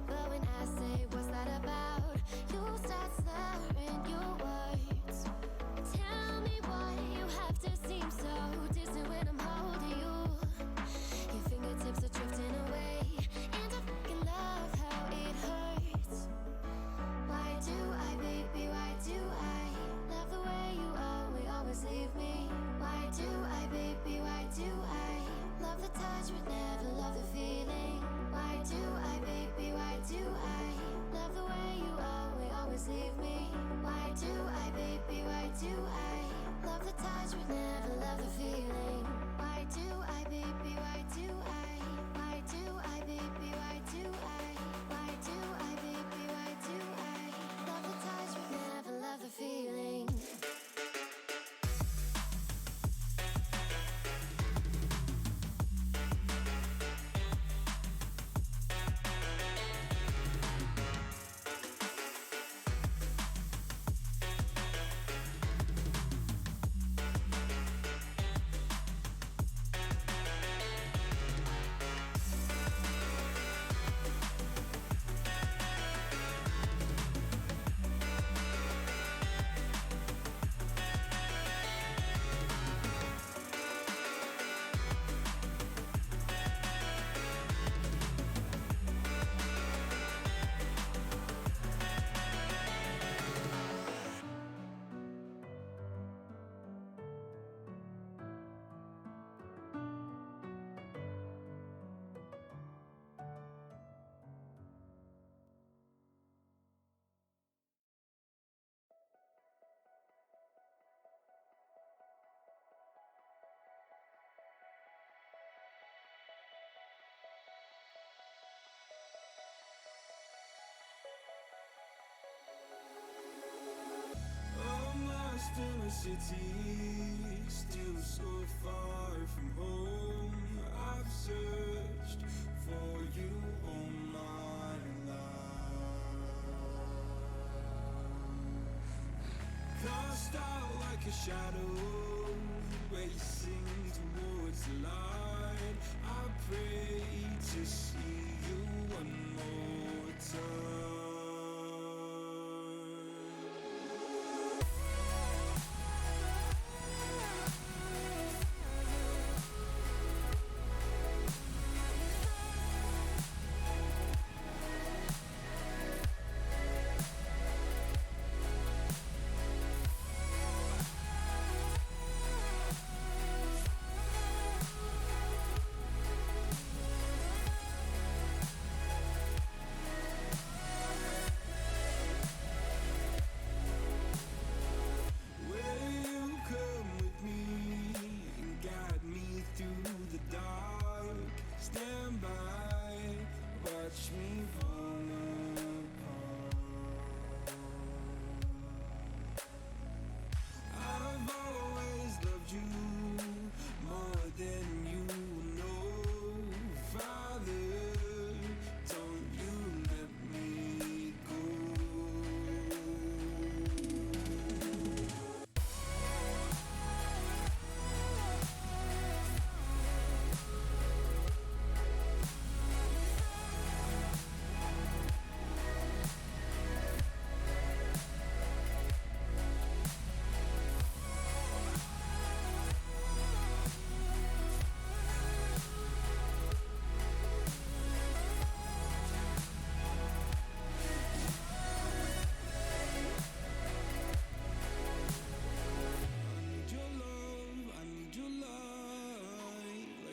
But when I say what's that about, you start slurring your words. Tell me why you have to seem so distant when I'm holding you. Your fingertips are drifting away, and I fucking love how it hurts. Why do I, baby, why do I love the way you always leave me? Why do I, baby, why do I love the touch but never love the feeling? Why do I, baby, why do I love the way you always leave me? Why do I, baby, why do I love the touch but never love the feeling? Why do I, baby, why do I? Why do I, baby, why do I? Why do I, baby, why do I love the touch but never love the feeling? I'm lost in a city, still so far from home. I've searched for you all my life. Cast out like a shadow, racing towards the light. I pray to see you one more time. Watch me fall apart. I've always loved you more than you know. Father, don't you let me go.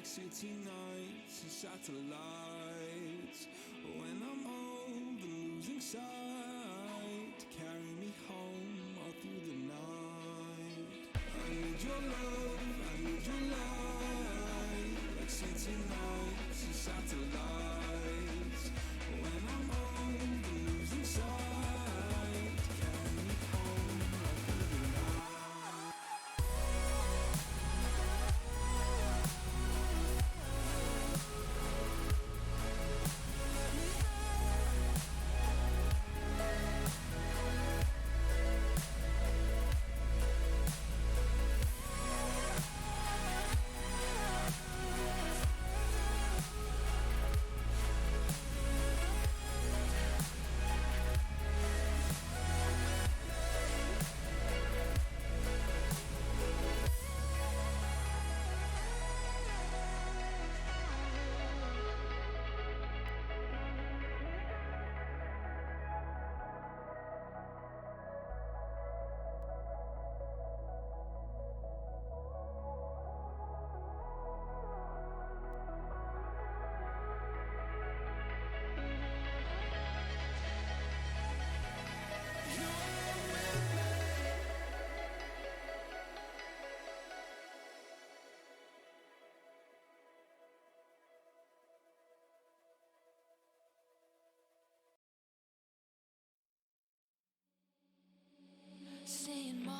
City nights and satellites. When I'm old and losing sight, carry me home all through the night. I need your love, I need your light. Like city nights and satellites. When I'm old and losing sight, carry me home all through the night.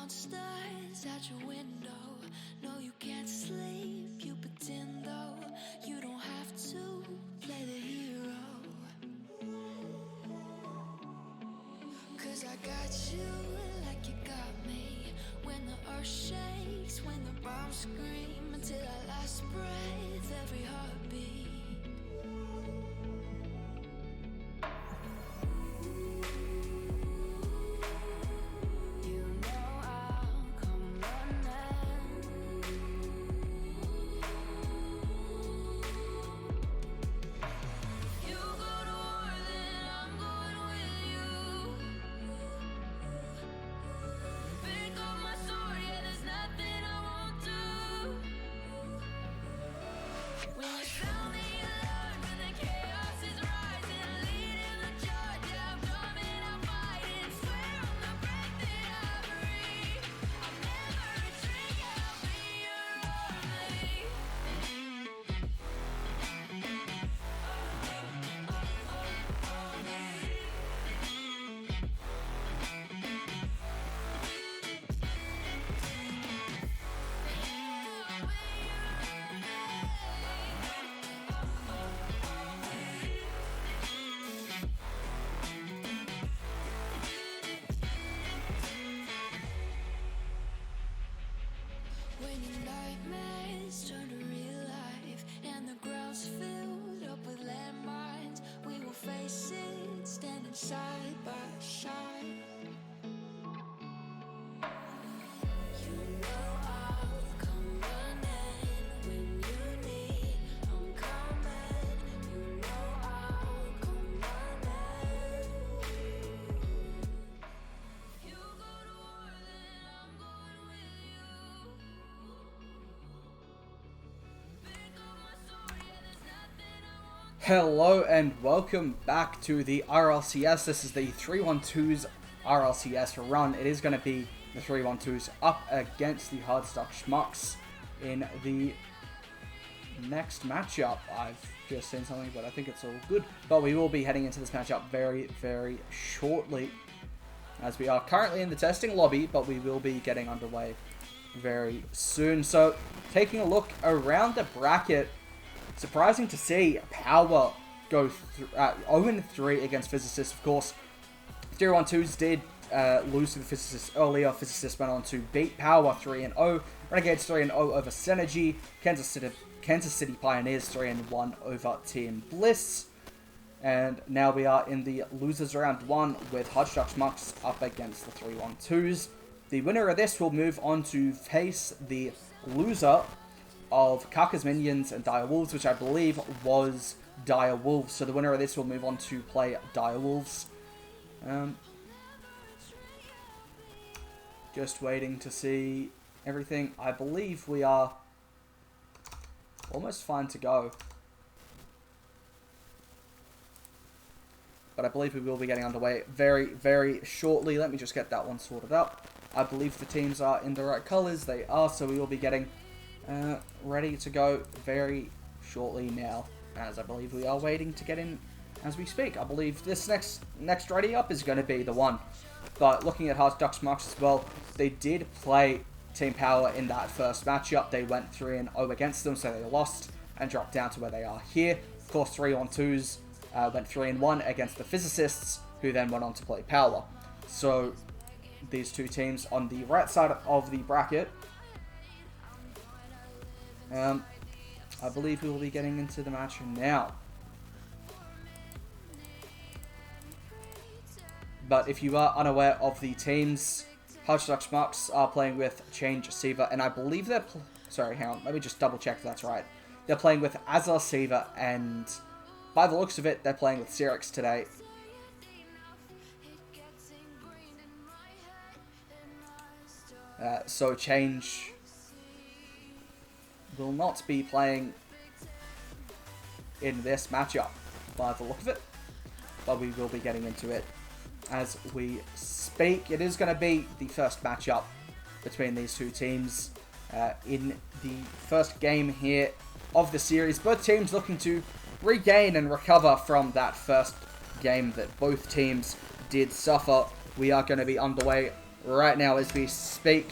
monsters out your window. No, you can't sleep, you pretend though. You don't have to play the hero. 'Cause I got you like you got me. When the earth shakes, when the bombs scream, until our last breath, every heartbeat. You know I'll come running. You go to war, then I'm going with you. Pick up my sword, yeah, there's nothing I won't do. When you sound the alarm, when the chaos is rising, leading the charge, yeah, I'm coming, I'm fighting. Swear on the breath that I breathe, I'll never retreat, yeah, I'll be your army. When your nightmares turn to real life and the ground's filled up with landmines, we will face it standing side by side. You know I'll come running when you need. I'm coming. You know I'll come running. You go to war, then I'm going with you. Pick up my sword, yeah, there's nothing I won't. Hello and welcome back to the RLCS. This is the 312's RLCS run. It is going to be the 312's up against the Hardstock Schmucks in the next matchup. I've just seen something, but I think it's all good. But we will be heading into this matchup very, very shortly, as we are currently in the testing lobby, but we will be getting underway very soon. So, taking a look around the bracket, surprising to see Power go 0-3 against Physicists. Of course, 312's did lose to the Physicists earlier. Physicists went on to beat Power 3-0, Renegades 3-0 over Synergy, Kansas City Pioneers 3-1 over Team Bliss. And now we are in the losers round 1 with Hardstock Schmucks up against the 312's. The winner of this will move on to face the loser of Kaka's Minions and Dire Wolves, which I believe was Dire Wolves. So the winner of this will move on to play Dire Wolves. Just waiting to see everything. I believe we are almost fine to go. But I believe we will be getting underway very, very shortly. Let me just get that one sorted up. I believe the teams are in the right colors. They are, so we will be getting ready to go very shortly now, as I believe we are waiting to get in as we speak. I believe this next ready up is going to be the one. But looking at Hardstock Schmucks as well, they did play Team Power in that first matchup. They went 3-0 against them, so they lost and dropped down to where they are here. Of course, 3-2's went 3-1 against the Physicists, who then went on to play Power. So these two teams on the right side of the bracket, I believe we will be getting into the match now. But if you are unaware of the teams, Hardstock Schmucks are playing with Change Siva, and I believe they're... sorry, hang on, let me just double check if that's right. They're playing with Azar Siva, and by the looks of it, they're playing with Cyrix today. So Change will not be playing in this matchup by the look of it, but we will be getting into it as we speak. It is going to be the first matchup between these two teams in the first game here of the series. Both teams looking to regain and recover from that first game that both teams did suffer. We are going to be underway right now as we speak.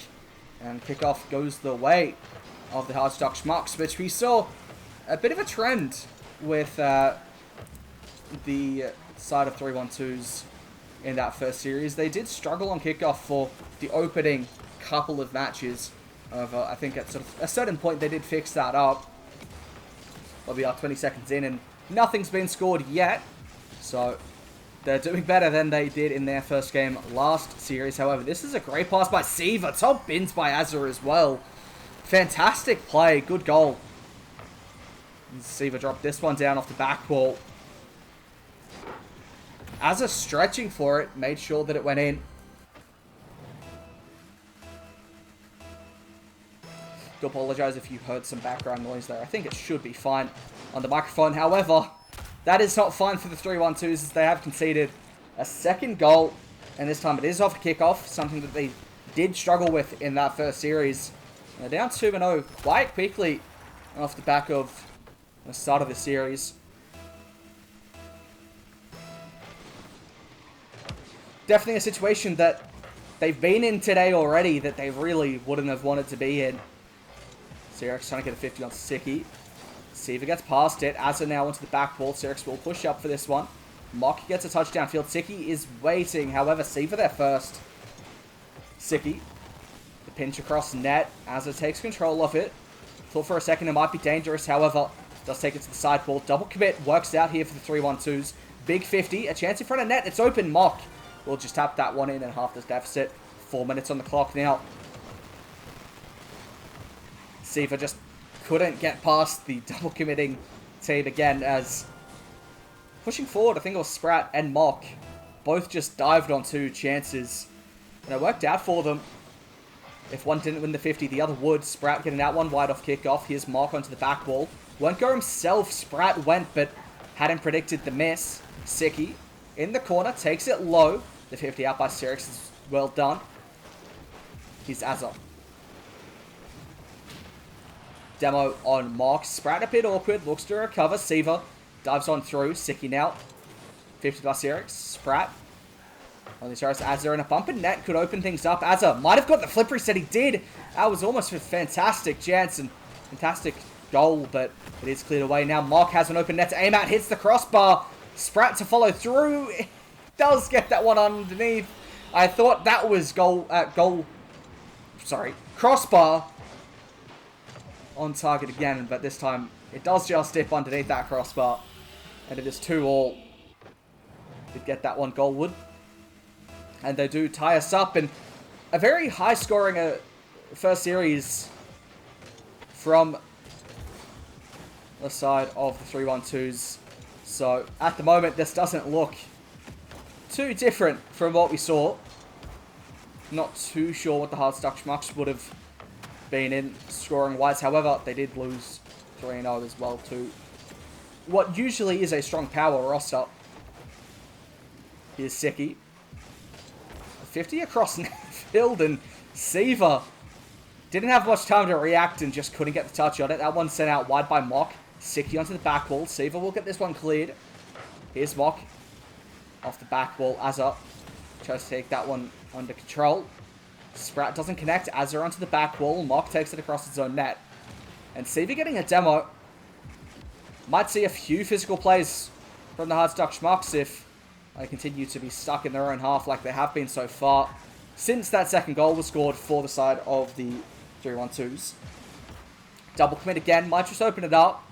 And kickoff goes the way of the Hardstock Schmucks, which we saw a bit of a trend with the side of 312's in that first series. They did struggle on kickoff for the opening couple of matches. However, I think at sort of a certain point they did fix that up. But we are 20 seconds in and nothing's been scored yet. So they're doing better than they did in their first game last series. However, this is a great pass by Siva. Top bins by Azza as well. Fantastic play. Good goal. Siva dropped this one down off the back wall. Azza stretching for it. Made sure that it went in. Do apologize if you heard some background noise there. I think it should be fine on the microphone. However, that is not fine for the 312's as they have conceded a second goal. And this time it is off a kickoff. Something that they did struggle with in that first series. They're down 2-0 quite quickly off the back of the start of the series. Definitely a situation that they've been in today already that they really wouldn't have wanted to be in. Xerix trying to get a 50 on Siki. Siva gets past it. Azza now onto the back wall. Xerix will push up for this one. Mock gets a touchdown field. Siki is waiting. However, Siva there first. Siki. The pinch across net. Azza takes control of it. Thought for a second it might be dangerous. However, does take it to the side wall. Double commit works out here for the 312's. Big 50. A chance in front of net. It's open. Mock will just tap that one in and half this deficit. 4 minutes on the clock now. Siva just couldn't get past the double committing team again as pushing forward, I think it was Sprat and Mock both just dived on 2 chances and it worked out for them. If one didn't win the 50, the other would. Sprat getting that one wide off kickoff. Here's Mock onto the back wall. Won't go himself. Sprat went but hadn't predicted the miss. Siki in the corner takes it low. The 50 out by Xerix is well done. Here's Azza. Demo on Mock. Sprat a bit awkward. Looks to recover. Siva dives on through. Siki now. 50 by Xerix. Sprat. On the Xerix. Azza in a bump and net could open things up. Azza might have got the flip reset. He did. That was almost a fantastic chance and fantastic goal, but it is cleared away now. Mock has an open net to aim at. Hits the crossbar. Sprat to follow through. It does get that one underneath. I thought that was crossbar on target again, but this time it does just dip underneath that crossbar, and it is 2-2. Did get that one goalwood, and they do tie us up in a very high scoring first series from the side of the 312's. So at the moment this doesn't look too different from what we saw. Not too sure what the Hardstock Schmucks would have been in scoring wise. However, they did lose 3-0 as well to what usually is a strong power roster. Here's Siki. 50 across field, and Siva didn't have much time to react and just couldn't get the touch on it. That one sent out wide by Mock. Siki onto the back wall. Siva will get this one cleared. Here's Mock. Off the back wall. Azza tries to take that one under control. Sprat doesn't connect. Azza onto the back wall. Mock takes it across his own net. And Siva getting a demo. Might see a few physical plays from the Hardstock Schmucks if they continue to be stuck in their own half like they have been so far since that second goal was scored for the side of the 312's. Double commit again. Might just open it up.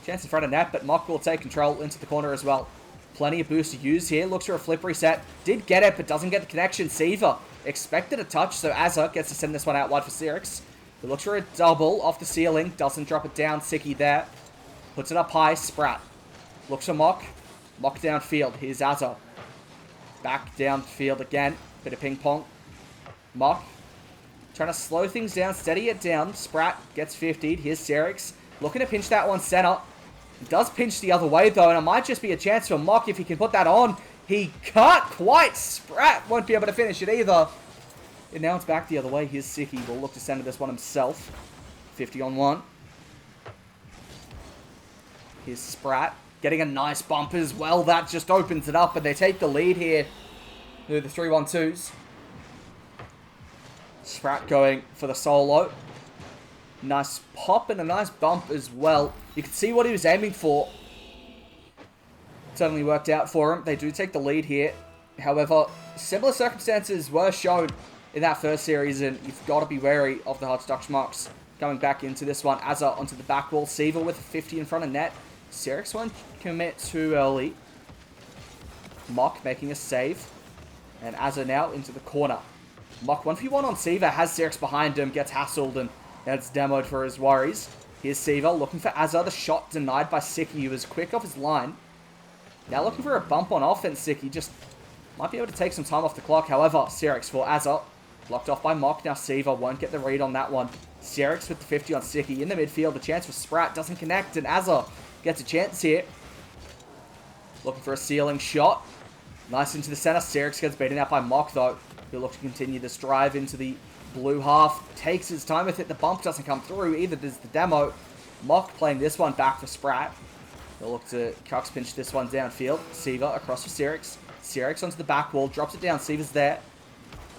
Chance in front of net, but Mock will take control into the corner as well. Plenty of boost to use here. Looks for a flip reset. Did get it, but doesn't get the connection. Siva expected a touch, so Azza gets to send this one out wide for Xerix. He looks for a double off the ceiling. Doesn't drop it down. Siki there. Puts it up high. Sprat. Looks for Mock. Mock downfield. Here's Azza. Back downfield again. Bit of ping pong. Mock. Trying to slow things down. Steady it down. Sprat gets 50'd. Here's Xerix. Looking to pinch that one center. He does pinch the other way though, and it might just be a chance for Mock if he can put that on. He can't quite. Sprat won't be able to finish it either. And now it's back the other way. Here's Siki. Will look to center this one himself. 50 on 1. Here's Sprat. Getting a nice bump as well. That just opens it up, and they take the lead here. The 312's. Sprat going for the solo. Nice pop and a nice bump as well. You can see what he was aiming for. Certainly worked out for him. They do take the lead here. However, similar circumstances were shown in that first series, and you've got to be wary of the Hardstock Schmucks coming back into this one. Azza onto the back wall. Siva with a 50 in front of net. Sirix won't commit too early. Mock making a save. And Azza now into the corner. Mock 1v1 on Siva, has Sirix behind him, gets hassled, and that's demoed for his worries. Here's Siva looking for Azza. The shot denied by Siki, who was quick off his line. Now looking for a bump on offense, Siki just might be able to take some time off the clock. However, Sirix for Azza. Blocked off by Mock. Now Siva won't get the read on that one. Sirix with the 50 on Siki. In the midfield, the chance for Sprat doesn't connect, and Azza gets a chance here. Looking for a ceiling shot. Nice into the center. Sirix gets beaten out by Mock, though. He'll look to continue this drive into the blue half. Takes his time with it. The bump doesn't come through. Either does the demo. Mock playing this one back for Sprat. He'll look to Cux pinch this one downfield. Siva across for Sirix. Sirix onto the back wall. Drops it down. Siva's there.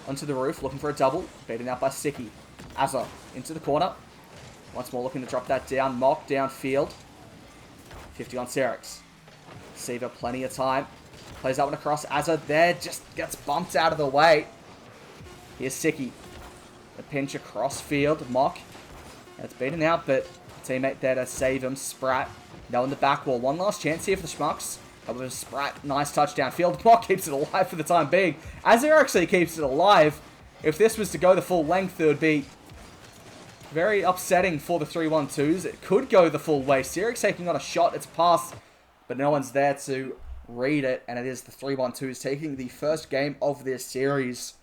Onto the roof. Looking for a double. Beaten out by Siki. Azza into the corner. Once more looking to drop that down. Mock downfield. 50 on Sirix. Siva plenty of time. Plays that one across. Azza there. Just gets bumped out of the way. Here's Siki. A pinch across field. Mock. That's beaten out, but teammate there to save him. Sprat. Now in the back wall. One last chance here for the Schmucks. However, Sprat, nice touch downfield. Mock keeps it alive for the time being. Azza actually keeps it alive. If this was to go the full length, it would be very upsetting for the 312's. It could go the full way. Sirix taking on a shot. It's a pass, but no one's there to read it. And it is the 312's taking the first game of this series.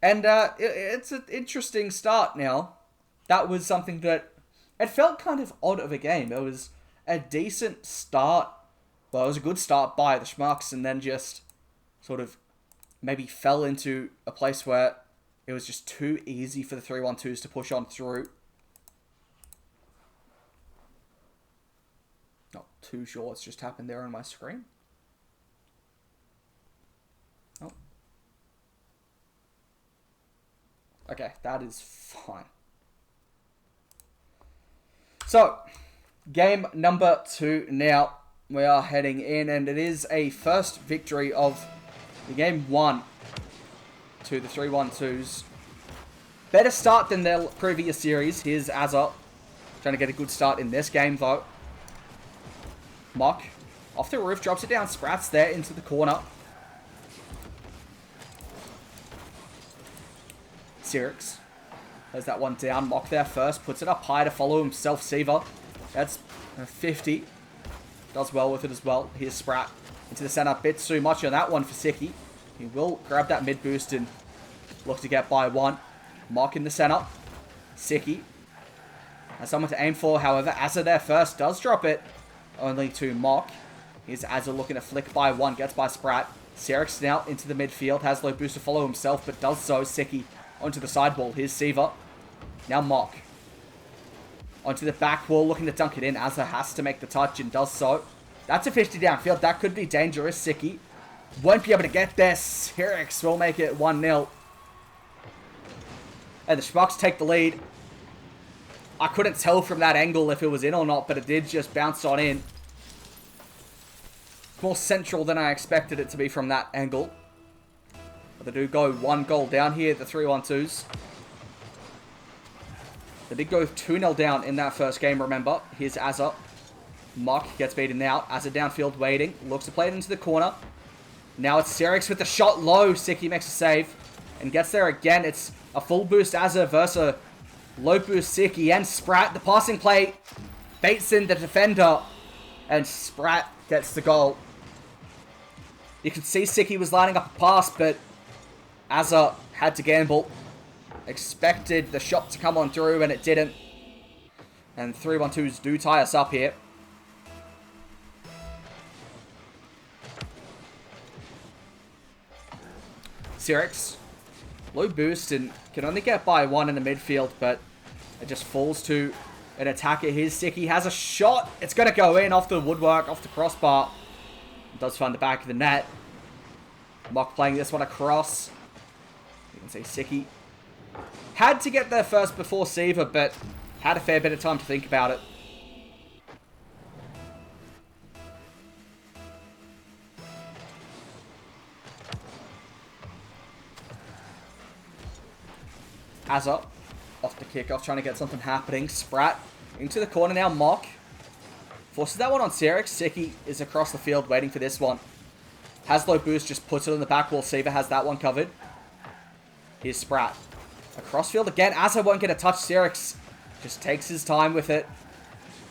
And it's an interesting start now. That was something that... It felt kind of odd of a game. It was a decent start. Well, it was a good start by the Schmucks, and then just sort of maybe fell into a place where it was just too easy for the 312's to push on through. Not too sure what's just happened there on my screen. Oh. Okay, that is fine. So, game number 2 now. We are heading in, and it is a first victory of the game 1 to the 312's. Better start than their previous series. Here's Azza. Trying to get a good start in this game, though. Mock. Off the roof, drops it down. Sprat's there into the corner. Sirix. There's that one down. Mock there first. Puts it up high to follow himself. Siva. That's a 50. Does well with it as well. Here's Sprat. Into the center. Bit too much on that one for Siki. He will grab that mid boost and look to get by one. Mock in the center. Siki. Has someone to aim for. However, Azza there first. Does drop it. Only to Mock. Here's Azza looking to flick by one. Gets by Sprat. Sirix now into the midfield. Has low boost to follow himself, but does so. Siki onto the sidewall. Here's Siva. Now Mock. Onto the back wall, looking to dunk it in. Azza has to make the touch and does so. That's a 50 downfield. That could be dangerous. Siki won't be able to get there. Sirix will make it 1-0. And the Schmucks take the lead. I couldn't tell from that angle if it was in or not, but it did just bounce on in. More central than I expected it to be from that angle. But they do go 1 goal down here, the 312's. They did go 2-0 down in that first game, remember. Here's Azza. Mock gets beaten out. Azza downfield waiting. Looks to play it into the corner. Now it's Sirix with the shot low. Siki makes a save and gets there again. It's a full boost Azza versus a low boost Siki and Sprat. The passing play baits in the defender and Sprat gets the goal. You can see Siki was lining up a pass, but Azza had to gamble. Expected the shot to come on through, and it didn't. And 312's do tie us up here. Sirix. Low boost and can only get by one in the midfield, but it just falls to an attacker. Here's Siki. Has a shot. It's going to go in off the woodwork, off the crossbar. It does find the back of the net. Mock playing this one across. can see Siki had to get there first before Siva, but had a fair bit of time to think about it. Azza off the kickoff, trying to get something happening. Sprat into the corner now. Mock forces that one on Sirix. Siki is across the field waiting for this one. Has low boost, just puts it on the back wall. Siva has that one covered. Here's Sprat. Across field again. Azza won't get a touch. Sirix just takes his time with it.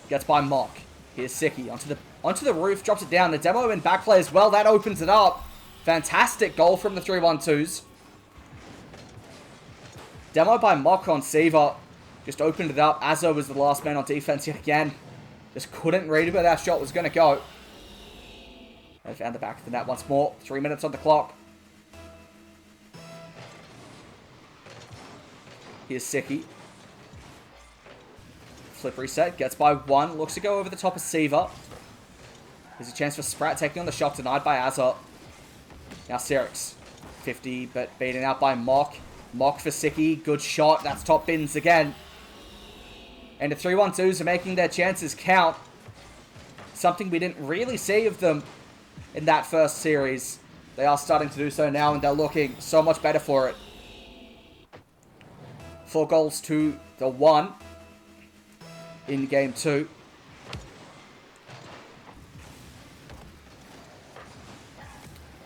Gets by Mock. Here's Siki onto the roof, drops it down. The demo in back play as well. That opens it up. Fantastic goal from the 312's. Demo by Mock on Siva. Just opened it up. Azza was the last man on defense yet again. Just couldn't read where that shot was going to go. They found the back of the net once more. 3 minutes on the clock. Here's Siki. Flip reset. Gets by one. Looks to go over the top of Siva. There's a chance for Sprat taking on the shot, denied by Azza. Now Sirix. 50, but beaten out by Mock. Mock for Siki. Good shot. That's top bins again. And the 312's are making their chances count. Something we didn't really see of them in that first series. They are starting to do so now, and they're looking so much better for it. 4 goals to the 1 in game 2.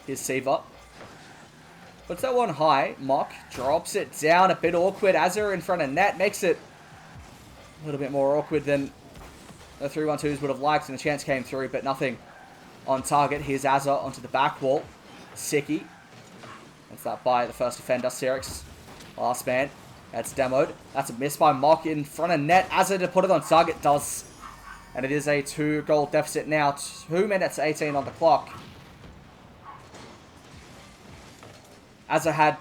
Here's Siva. Puts that one high. Mock drops it down. A bit awkward. Azza in front of net. Makes it a little bit more awkward than the 312's would have liked. And the chance came through, but nothing on target. Here's Azza onto the back wall. Siki. That's that by the first defender. Sirix. Last man. That's demoed. That's a miss by Mock in front of net. Azza to put it on target. Does. And it is a 2-goal deficit now. 2 minutes 18 on the clock. Azza had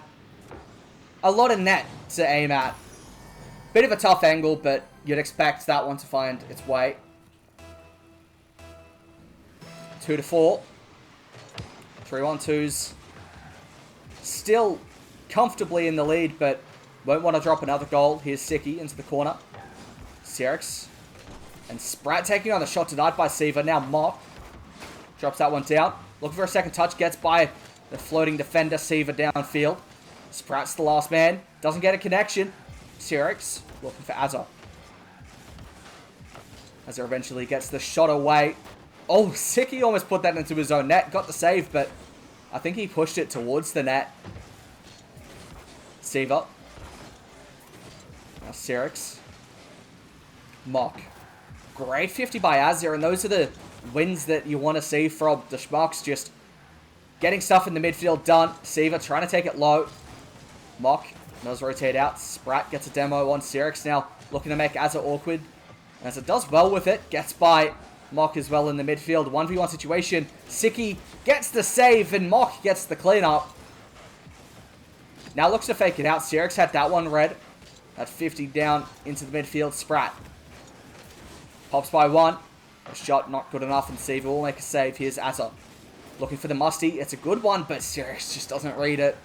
a lot of net to aim at. Bit of a tough angle, but you'd expect that one to find its way. 2-4. 312's still comfortably in the lead, but won't want to drop another goal. Here's Siki into the corner. Sirix. And Sprat taking on the shot, denied by Siva. Now Mock drops that one down. Looking for a second touch. Gets by the floating defender, Siva, downfield. Sprat's the last man. Doesn't get a connection. Sirix looking for Azza. Azza eventually gets the shot away. Oh, Siki almost put that into his own net. Got the save, but I think he pushed it towards the net. Siva. Now Sirix. Mock. Great 50 by Azza, and those are the wins that you want to see from the Schmucks. Just getting stuff in the midfield done. Siva trying to take it low. Mock does rotate out. Sprat gets a demo on Sirix now, looking to make Azza awkward. Azza does well with it. Gets by Mock as well in the midfield. 1v1 situation. Siki gets the save, and Mock gets the cleanup. Now looks to fake it out. Sirix had that one red. At 50 down into the midfield. Sprat pops by one. A shot not good enough, and Siva will make a save. Here's Azza. Looking for the musty. It's a good one, but Sirix just doesn't read it.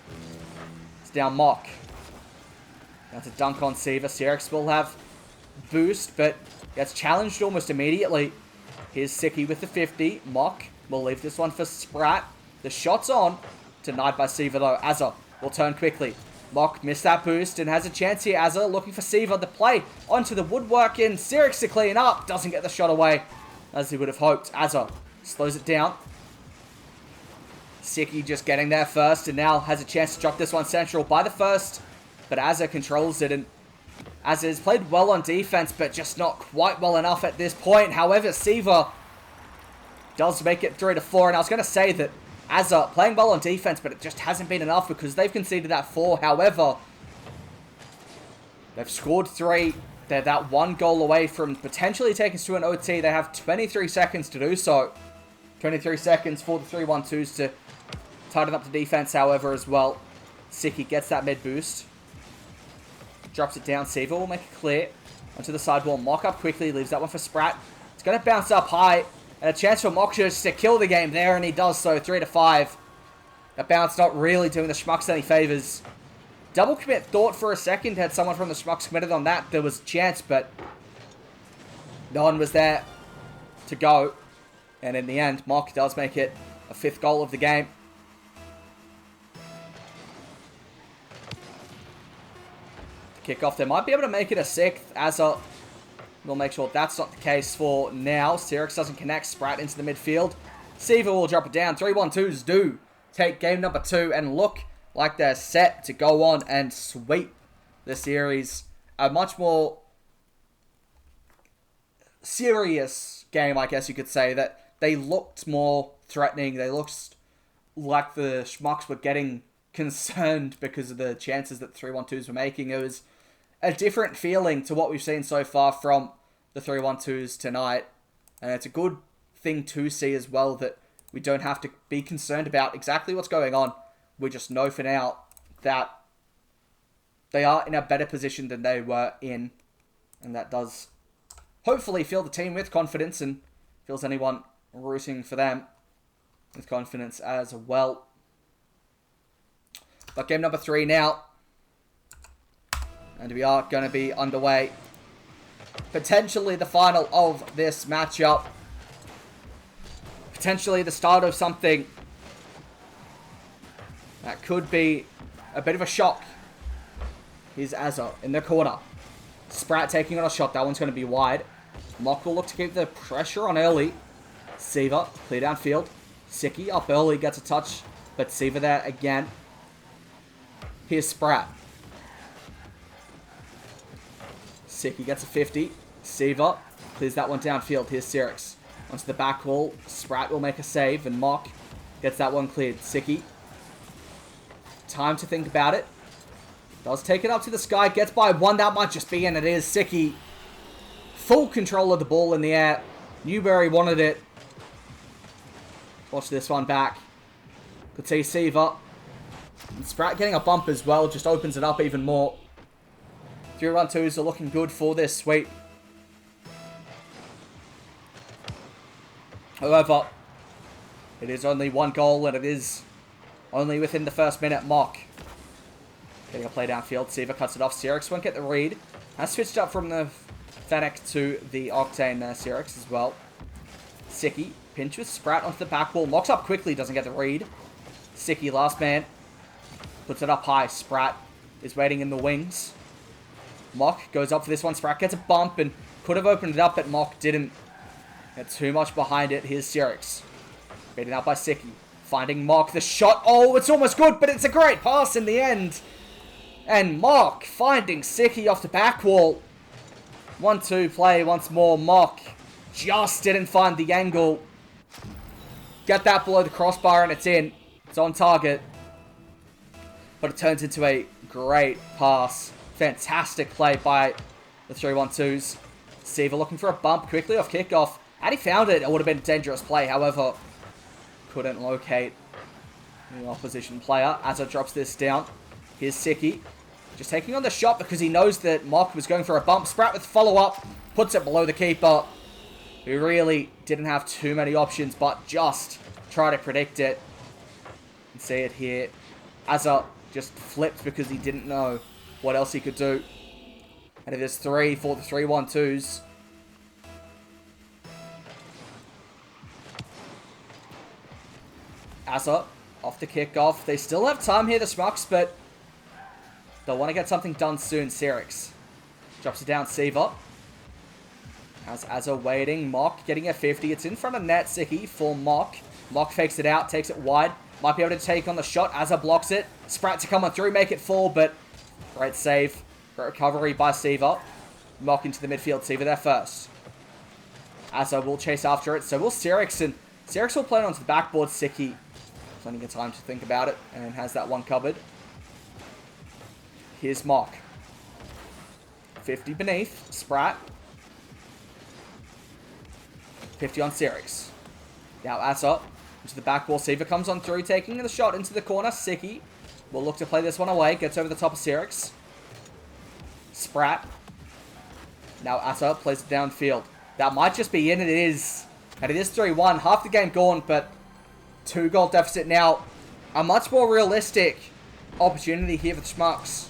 It's down Mock. That's a dunk on Siva. Sirix will have boost, but gets challenged almost immediately. Here's Siki with the 50. Mock will leave this one for Sprat. The shot's on. Denied by Siva though. Azza will turn quickly. Mock missed that boost and has a chance here. Azza looking for Siva. The play onto the woodwork, and Sirix to clean up. Doesn't get the shot away as he would have hoped. Azza slows it down. Siki just getting there first, and now has a chance to drop this one central by the first. But Azza controls it, and Azza has played well on defense, but just not quite well enough at this point. However, Siva does make it 3-4, and I was going to say that Azza playing well on defense, but it just hasn't been enough because they've conceded that 4. However, they've scored 3. They're that 1 goal away from potentially taking us to an OT. They have 23 seconds to do so. 23 seconds for the 312's to tighten up the defense, however, as well. Siki gets that mid boost. Drops it down. Siva will make it clear. Onto the sidewall. Mock up quickly. Leaves that one for Sprat. It's going to bounce up high. And a chance for Mock just to kill the game there, and he does so. 3-5. That bounce not really doing the Schmucks any favours. Double commit thought for a second. Had someone from the Schmucks committed on that, there was a chance, but no one was there to go. And in the end, Mock does make it a 5th goal of the game. Kickoff, they might be able to make it a 6th. Azza will make sure that's not the case for now. Sirix doesn't connect. Sprat into the midfield. Seaver will drop it down. 312's do take game number 2 and look like they're set to go on and sweep the series. A much more serious game, I guess you could say, that they looked more threatening. They looked like the Schmucks were getting concerned because of the chances that the 312's were making. It was a different feeling to what we've seen so far from the 312's tonight. And it's a good thing to see as well that we don't have to be concerned about exactly what's going on. We just know for now that they are in a better position than they were in. And that does hopefully fill the team with confidence and fills anyone rooting for them with confidence as well. But game number 3 now. And we are going to be underway. Potentially the final of this matchup. Potentially the start of something that could be a bit of a shock. Here's Azza in the corner. Sprat taking on a shot. That one's going to be wide. Mock will look to keep the pressure on early. Seaver, clear downfield. Siki up early, gets a touch. But Seaver there again. Here's Sprat. Siki gets a 50. Seaver clears that one downfield. Here's Sirix. Onto the back wall. Sprat will make a save. And Mock gets that one cleared. Siki. Time to think about it. Does take it up to the sky. Gets by one. That might just be in. It is Siki. Full control of the ball in the air. Newberry wanted it. Watch this one back. Could see Seaver. And Sprat getting a bump as well. Just opens it up even more. 312's are looking good for this sweep. However, it is only 1 goal and it is only within the first minute. Mock getting a play downfield. Seaver cuts it off. Sirix won't get the read. Has switched up from the Fennec to the Octane Sirix as well. Siki pinch with Sprat onto the back wall. Mocks up quickly. Doesn't get the read. Siki last man. Puts it up high. Sprat is waiting in the wings. Mock goes up for this one. Sprat gets a bump and could have opened it up, but Mock didn't get too much behind it. Here's Sirix. Beaten out by Siki. Finding Mock. The shot. Oh, it's almost good, but it's a great pass in the end. And Mock finding Siki off the back wall. 1-2 play once more. Mock just didn't find the angle. Get that below the crossbar and it's in. It's on target. But it turns into a great pass. Fantastic play by the 312's. Seaver looking for a bump quickly off kickoff. Had he found it, it would have been a dangerous play. However, couldn't locate the opposition player. Azza drops this down. Here's Siki. Just taking on the shot because he knows that Mock was going for a bump. Sprat with follow-up. Puts it below the keeper. Who really didn't have too many options, but just try to predict it. You can see it here. Azza just flipped because he didn't know what else he could do. And it is 3 for the 312's. Azza off the kickoff. They still have time here, the Schmucks, but they'll want to get something done soon. Sirix drops it down. Seaver has Azza waiting. Mock getting a 50. It's in front of net. Siki for Mock. Mock fakes it out, takes it wide. Might be able to take on the shot. Azza blocks it. Sprat to come on through, make it fall, but great save. Great recovery by Seaver. Mock into the midfield. Seaver there first. Azza will chase after it. So will Sirix, and Sirix will play it onto the backboard. Siki plenty of time to think about it and has that one covered. Here's Mock. 50 beneath. Sprat. 50 on Sirix. Now Azza into the back wall. Seaver comes on through, taking the shot into the corner. Siki will look to play this one away. Gets over the top of Sirix. Sprat. Now Azza plays it downfield. That might just be in. It is. And it is 3-1. Half the game gone, but 2-goal deficit now. A much more realistic opportunity here for the Schmucks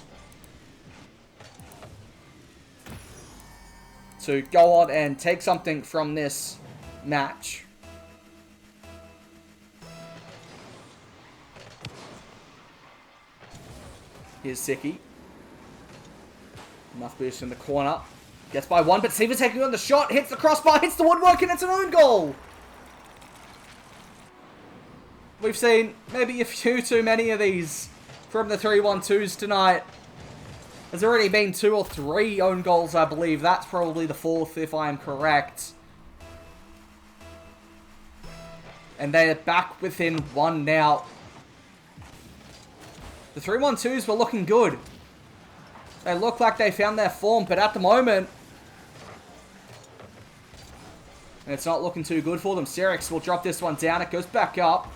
to go on and take something from this match. Here's Siki. Enough boost in the corner. Gets by one, but Seaver taking on the shot. Hits the crossbar, hits the woodwork, and it's an own goal. We've seen maybe a few too many of these from the 312's tonight. There's already been 2 or 3 own goals, I believe. That's probably the 4th, if I am correct. And they're back within 1 now. The 312's were looking good. They look like they found their form, but at the moment, and it's not looking too good for them. Sirix will drop this one down. It goes back up.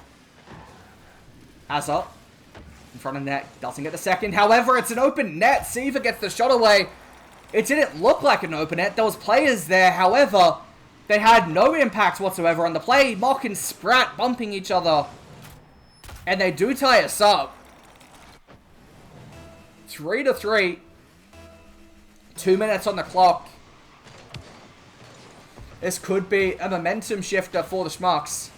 Azza in front of net. Doesn't get the second. However, it's an open net. Seaver gets the shot away. It didn't look like an open net. There was players there. However, they had no impact whatsoever on the play. Mock and Sprat bumping each other. And they do tie us up. 3-3. 2 minutes on the clock. This could be a momentum shifter for the Schmucks.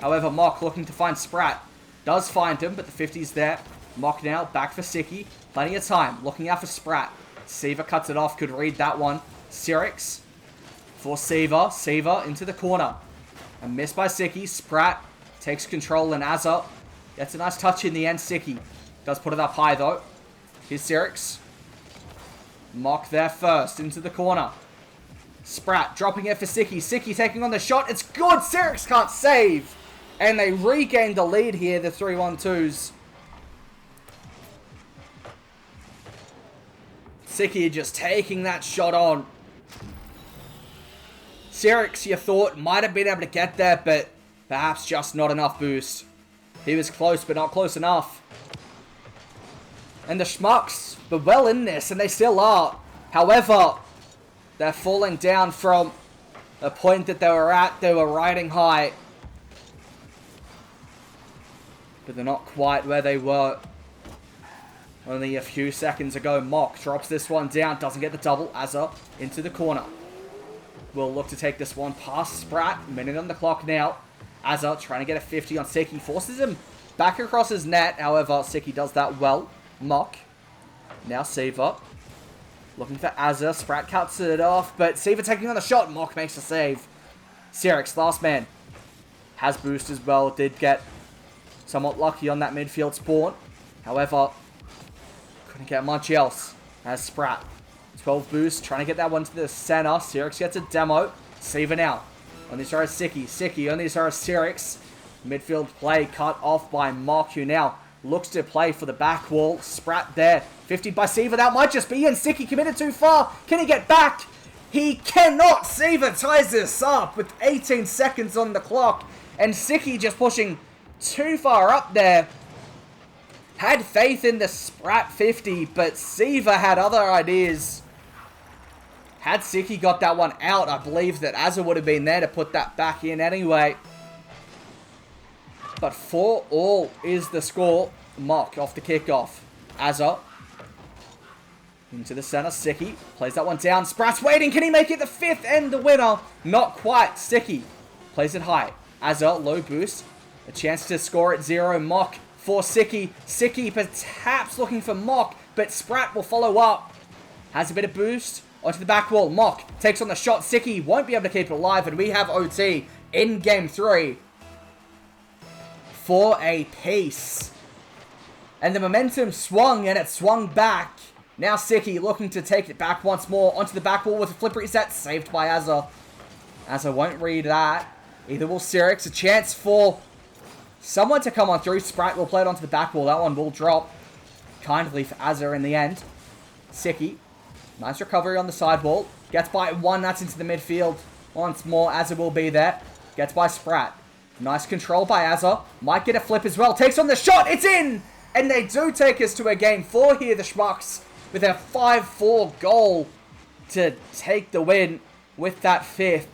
However, Mock looking to find Sprat. Does find him, but the 50's there. Mock now, back for Siki. Plenty of time. Looking out for Sprat. Seaver cuts it off. Could read that one. Sirix for Seaver. Seaver into the corner. A miss by Siki. Sprat takes control, and Azza gets a nice touch in the end. Siki does put it up high, though. Here's Sirix. Mock there first. Into the corner. Sprat dropping it for Siki. Siki taking on the shot. It's good. Sirix can't save. And they regain the lead here, the 312's. Siki just taking that shot on. Sirix, you thought, might have been able to get there, but perhaps just not enough boost. He was close, but not close enough. And the Schmucks were well in this, and they still are. However, they're falling down from the point that they were at. They were riding high. But they're not quite where they were only a few seconds ago. Mock drops this one down. Doesn't get the double. Azza into the corner. Will look to take this one past Sprat. Minute on the clock now. Azza trying to get a 50 on Siki. Forces him back across his net. However, Siki does that well. Mock. Now Seaver. Looking for Azza. Sprat cuts it off. But Seaver taking on the shot. Mock makes the save. Sirix, last man. Has boost as well. Did get somewhat lucky on that midfield spawn. However, couldn't get much else as Sprat. 12 boost, trying to get that one to the center. Sirix gets a demo. Seaver now. On this are Siki. Siki on this are Sirix. Midfield play cut off by Mock, who now looks to play for the back wall. Sprat there. 50 by Seaver. That might just be in. Siki committed too far. Can he get back? He cannot. Seaver ties this up with 18 seconds on the clock. And Siki just pushing too far up there. Had faith in the Sprat 50, but Seaver had other ideas. Had Siki got that one out, I believe that Azza would have been there to put that back in anyway. But 4-4 is the score. Mock off the kickoff. Azza into the center. Siki plays that one down. Sprat's waiting. Can he make it the 5th and the winner? Not quite. Siki plays it high. Azza, low boost. A chance to score at 0. Mock for Siki. Siki perhaps looking for Mock, but Sprat will follow up. Has a bit of boost onto the back wall. Mock takes on the shot. Siki won't be able to keep it alive, and we have OT in Game 3 for a piece. And the momentum swung, and it swung back. Now Siki looking to take it back once more onto the back wall with a flip reset. Saved by Azza. Azza won't read that. Either will Sirix. A chance for someone to come on through. Sprat will play it onto the back wall. That one will drop kindly for Azza in the end. Siki. Nice recovery on the sidewall. Gets by one. That's into the midfield. Once more, Azza will be there. Gets by Sprat. Nice control by Azza. Might get a flip as well. Takes on the shot. It's in! And they do take us to a Game 4 here, the Schmucks, with a 5-4 goal to take the win with that 5th.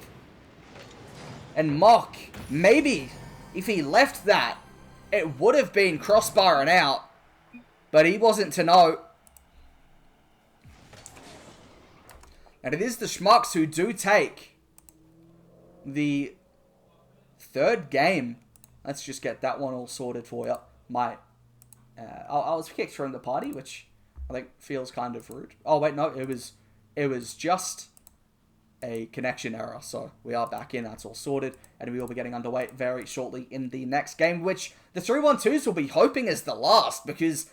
And Mock, maybe if he left that, it would have been crossbar and out. But he wasn't to know. And it is the Schmucks who do take the third game. Let's just get that one all sorted for you. I was kicked from the party, which I think feels kind of rude. Oh, wait, no, it was just a connection error. So we are back in. That's all sorted. And we will be getting underway very shortly in the next game, which the 312's will be hoping is the last, because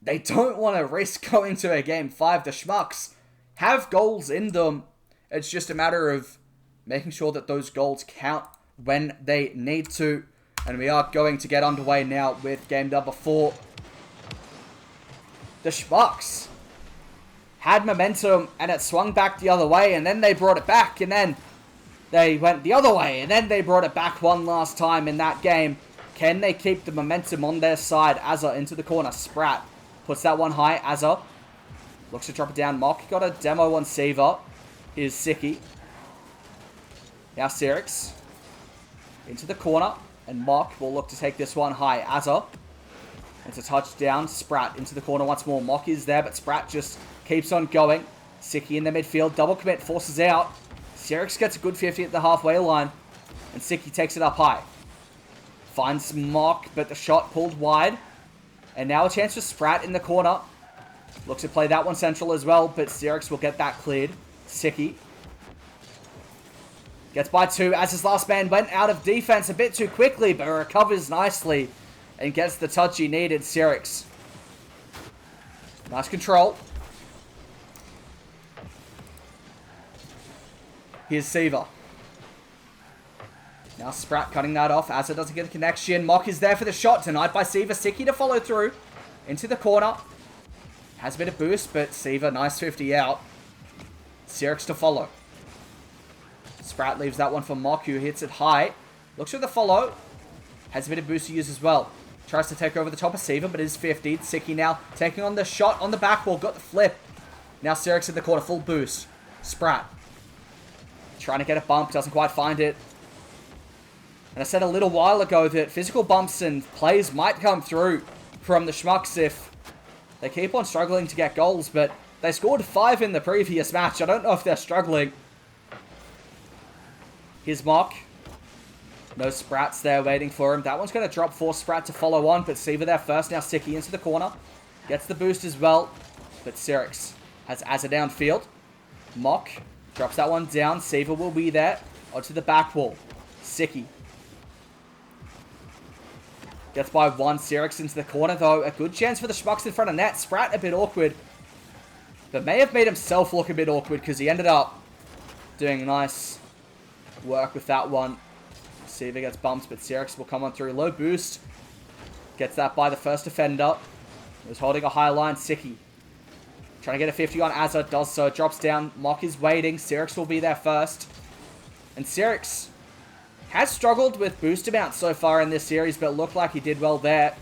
they don't want to risk going to a game 5. The Schmucks have goals in them. It's just a matter of making sure that those goals count when they need to. And we are going to get underway now with game number 4. The Schmucks had momentum and it swung back the other way, and then they brought it back, and then they went the other way, and then they brought it back one last time in that game. Can they keep the momentum on their side? Azza into the corner. Sprat puts that one high. Azza looks to drop it down. Mock got a demo on Seaver. Here's Siki. Now Sirix into the corner, and Mock will look to take this one high. Azza, it's a touchdown. Sprat into the corner once more. Mock is there, but Sprat just keeps on going. Siki in the midfield. Double commit, forces out. Sirix gets a good 50 at the halfway line, and Siki takes it up high. Finds Mock, but the shot pulled wide. And now a chance for Sprat in the corner. Looks to play that one central as well, but Sirix will get that cleared. Siki gets by 2 as his last man went out of defense a bit too quickly, but recovers nicely and gets the touch he needed. Sirix. Nice control. Here's Seaver. Now Sprat cutting that off. Azza doesn't get the connection. Mock is there for the shot. Denied by Seaver. Siki to follow through. Into the corner. Has a bit of boost, but Seaver, nice 50 out. Sirix to follow. Sprat leaves that one for Mock, who hits it high. Looks for the follow. Has a bit of boost to use as well. Tries to take over the top of Seaver, but is 50'd. Siki now taking on the shot on the back wall. Got the flip. Now Sirix in the corner. Full boost. Sprat trying to get a bump. Doesn't quite find it. And I said a little while ago that physical bumps and plays might come through from the Schmucks if they keep on struggling to get goals, but they scored 5 in the previous match. I don't know if they're struggling. Here's Mock. No Sprats there waiting for him. That one's going to drop for Sprat to follow on, but Seaver there first. Now Siki into the corner. Gets the boost as well, but Sirix has Azza downfield. Mock drops that one down. Seaver will be there. Onto the back wall. Siki gets by 1. Sirix into the corner, though. A good chance for the Schmucks in front of net. Sprat a bit awkward, but may have made himself look a bit awkward because he ended up doing nice work with that one. Seaver gets bumped, but Sirix will come on through. Low boost. Gets that by the first defender. He was holding a high line. Siki trying to get a 50 on Azza. Does so. Drops down. Mock is waiting. Sirix will be there first. And Sirix has struggled with boost amounts so far in this series, but looked like he did well there.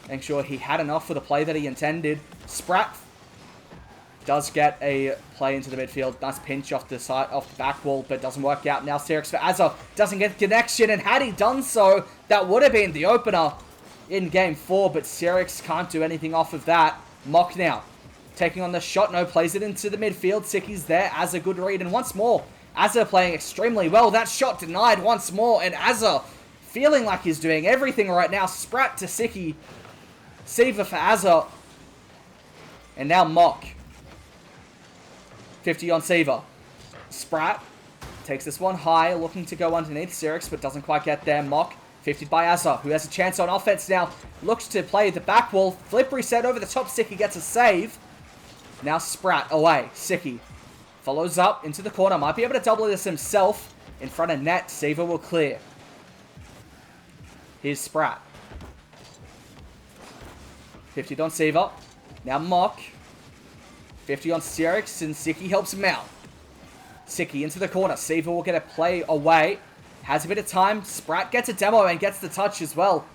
Making sure he had enough for the play that he intended. Sprat does get a play into the midfield. Nice pinch off the side, off the back wall, but doesn't work out. Now Sirix for Azza. Doesn't get the connection, and had he done so, that would have been the opener in game 4, but Sirix can't do anything off of that. Mock now taking on the shot. No, plays it into the midfield. Siki's there. Azza, good read, and once more Azza playing extremely well. That shot denied once more, and Azza feeling like he's doing everything right now. Sprat to Siki. Seaver for Azza. And now Mock. 50 on Seaver. Sprat takes this one high, looking to go underneath Sirix, but doesn't quite get there. Mock, 50 by Azza, who has a chance on offense now. Looks to play the back wall. Flip reset over the top. Siki gets a save. Now Sprat away. Siki follows up into the corner. Might be able to double this himself. In front of net. Seaver will clear. Here's Sprat. 50 on Seaver. Now Mock. 50 on Sirix, and Siki helps him out. Siki into the corner. Seaver will get a play away. Has a bit of time. Sprat gets a demo and gets the touch as well.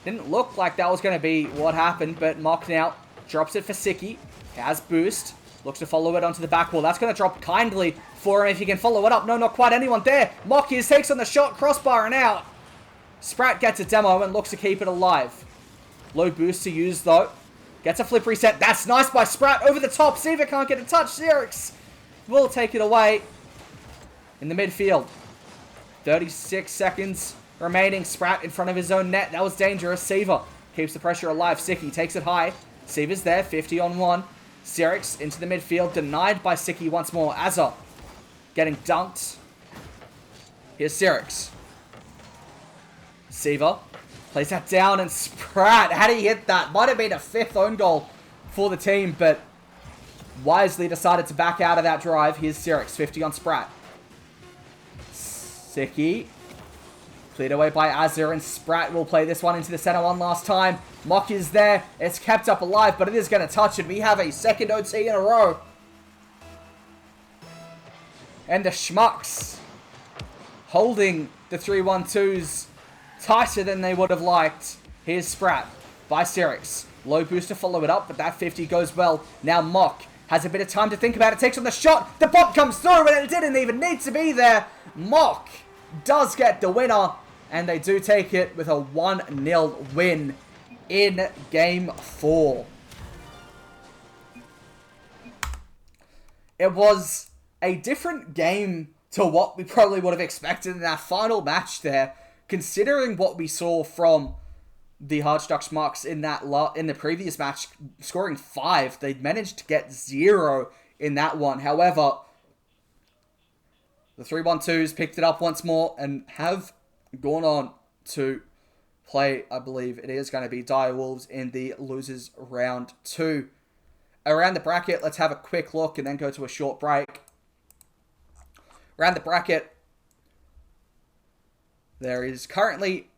Didn't look like that was going to be what happened, but Mock now drops it for Siki. Has boost. Looks to follow it onto the back wall. That's going to drop kindly for him if he can follow it up. No, not quite anyone there. Mock takes on the shot. Crossbar and out. Sprat gets a demo and looks to keep it alive. Low boost to use, though. Gets a flip reset. That's nice by Sprat. Over the top. Siva can't get a touch. Xerix will take it away in the midfield. 36 seconds remaining. Sprat in front of his own net. That was dangerous. Siva keeps the pressure alive. Siki takes it high. Siva's there. 50 on 1. Xerix into the midfield. Denied by Siki once more. Azza getting dunked. Here's Xerix. Siva plays that down, and Sprat, how did he hit that? Might have been a 5th own goal for the team, but wisely decided to back out of that drive. Here's Xerix, 50 on Sprat. Siki cleared away by Azir, and Sprat will play this one into the center one last time. Mock is there. It's kept up alive, but it is going to touch it. We have a second OT in a row. And the Schmucks holding the 312's tighter than they would have liked. Here's Sprat by Xerix. Low boost to follow it up, but that 50 goes well. Now Mock has a bit of time to think about it. Takes on the shot. The pop comes through, and it didn't even need to be there. Mock does get the winner, and they do take it with a 1-0 win in Game 4. It was a different game to what we probably would have expected in that final match there, considering what we saw from the Hardstock Schmucks in the previous match, scoring 5. They managed to get 0 in that one. However, the 312's picked it up once more and have gone on to play, I believe it is going to be Dire Wolves in the losers round 2. Around the bracket, let's have a quick look and then go to a short break. Around the bracket, there is currently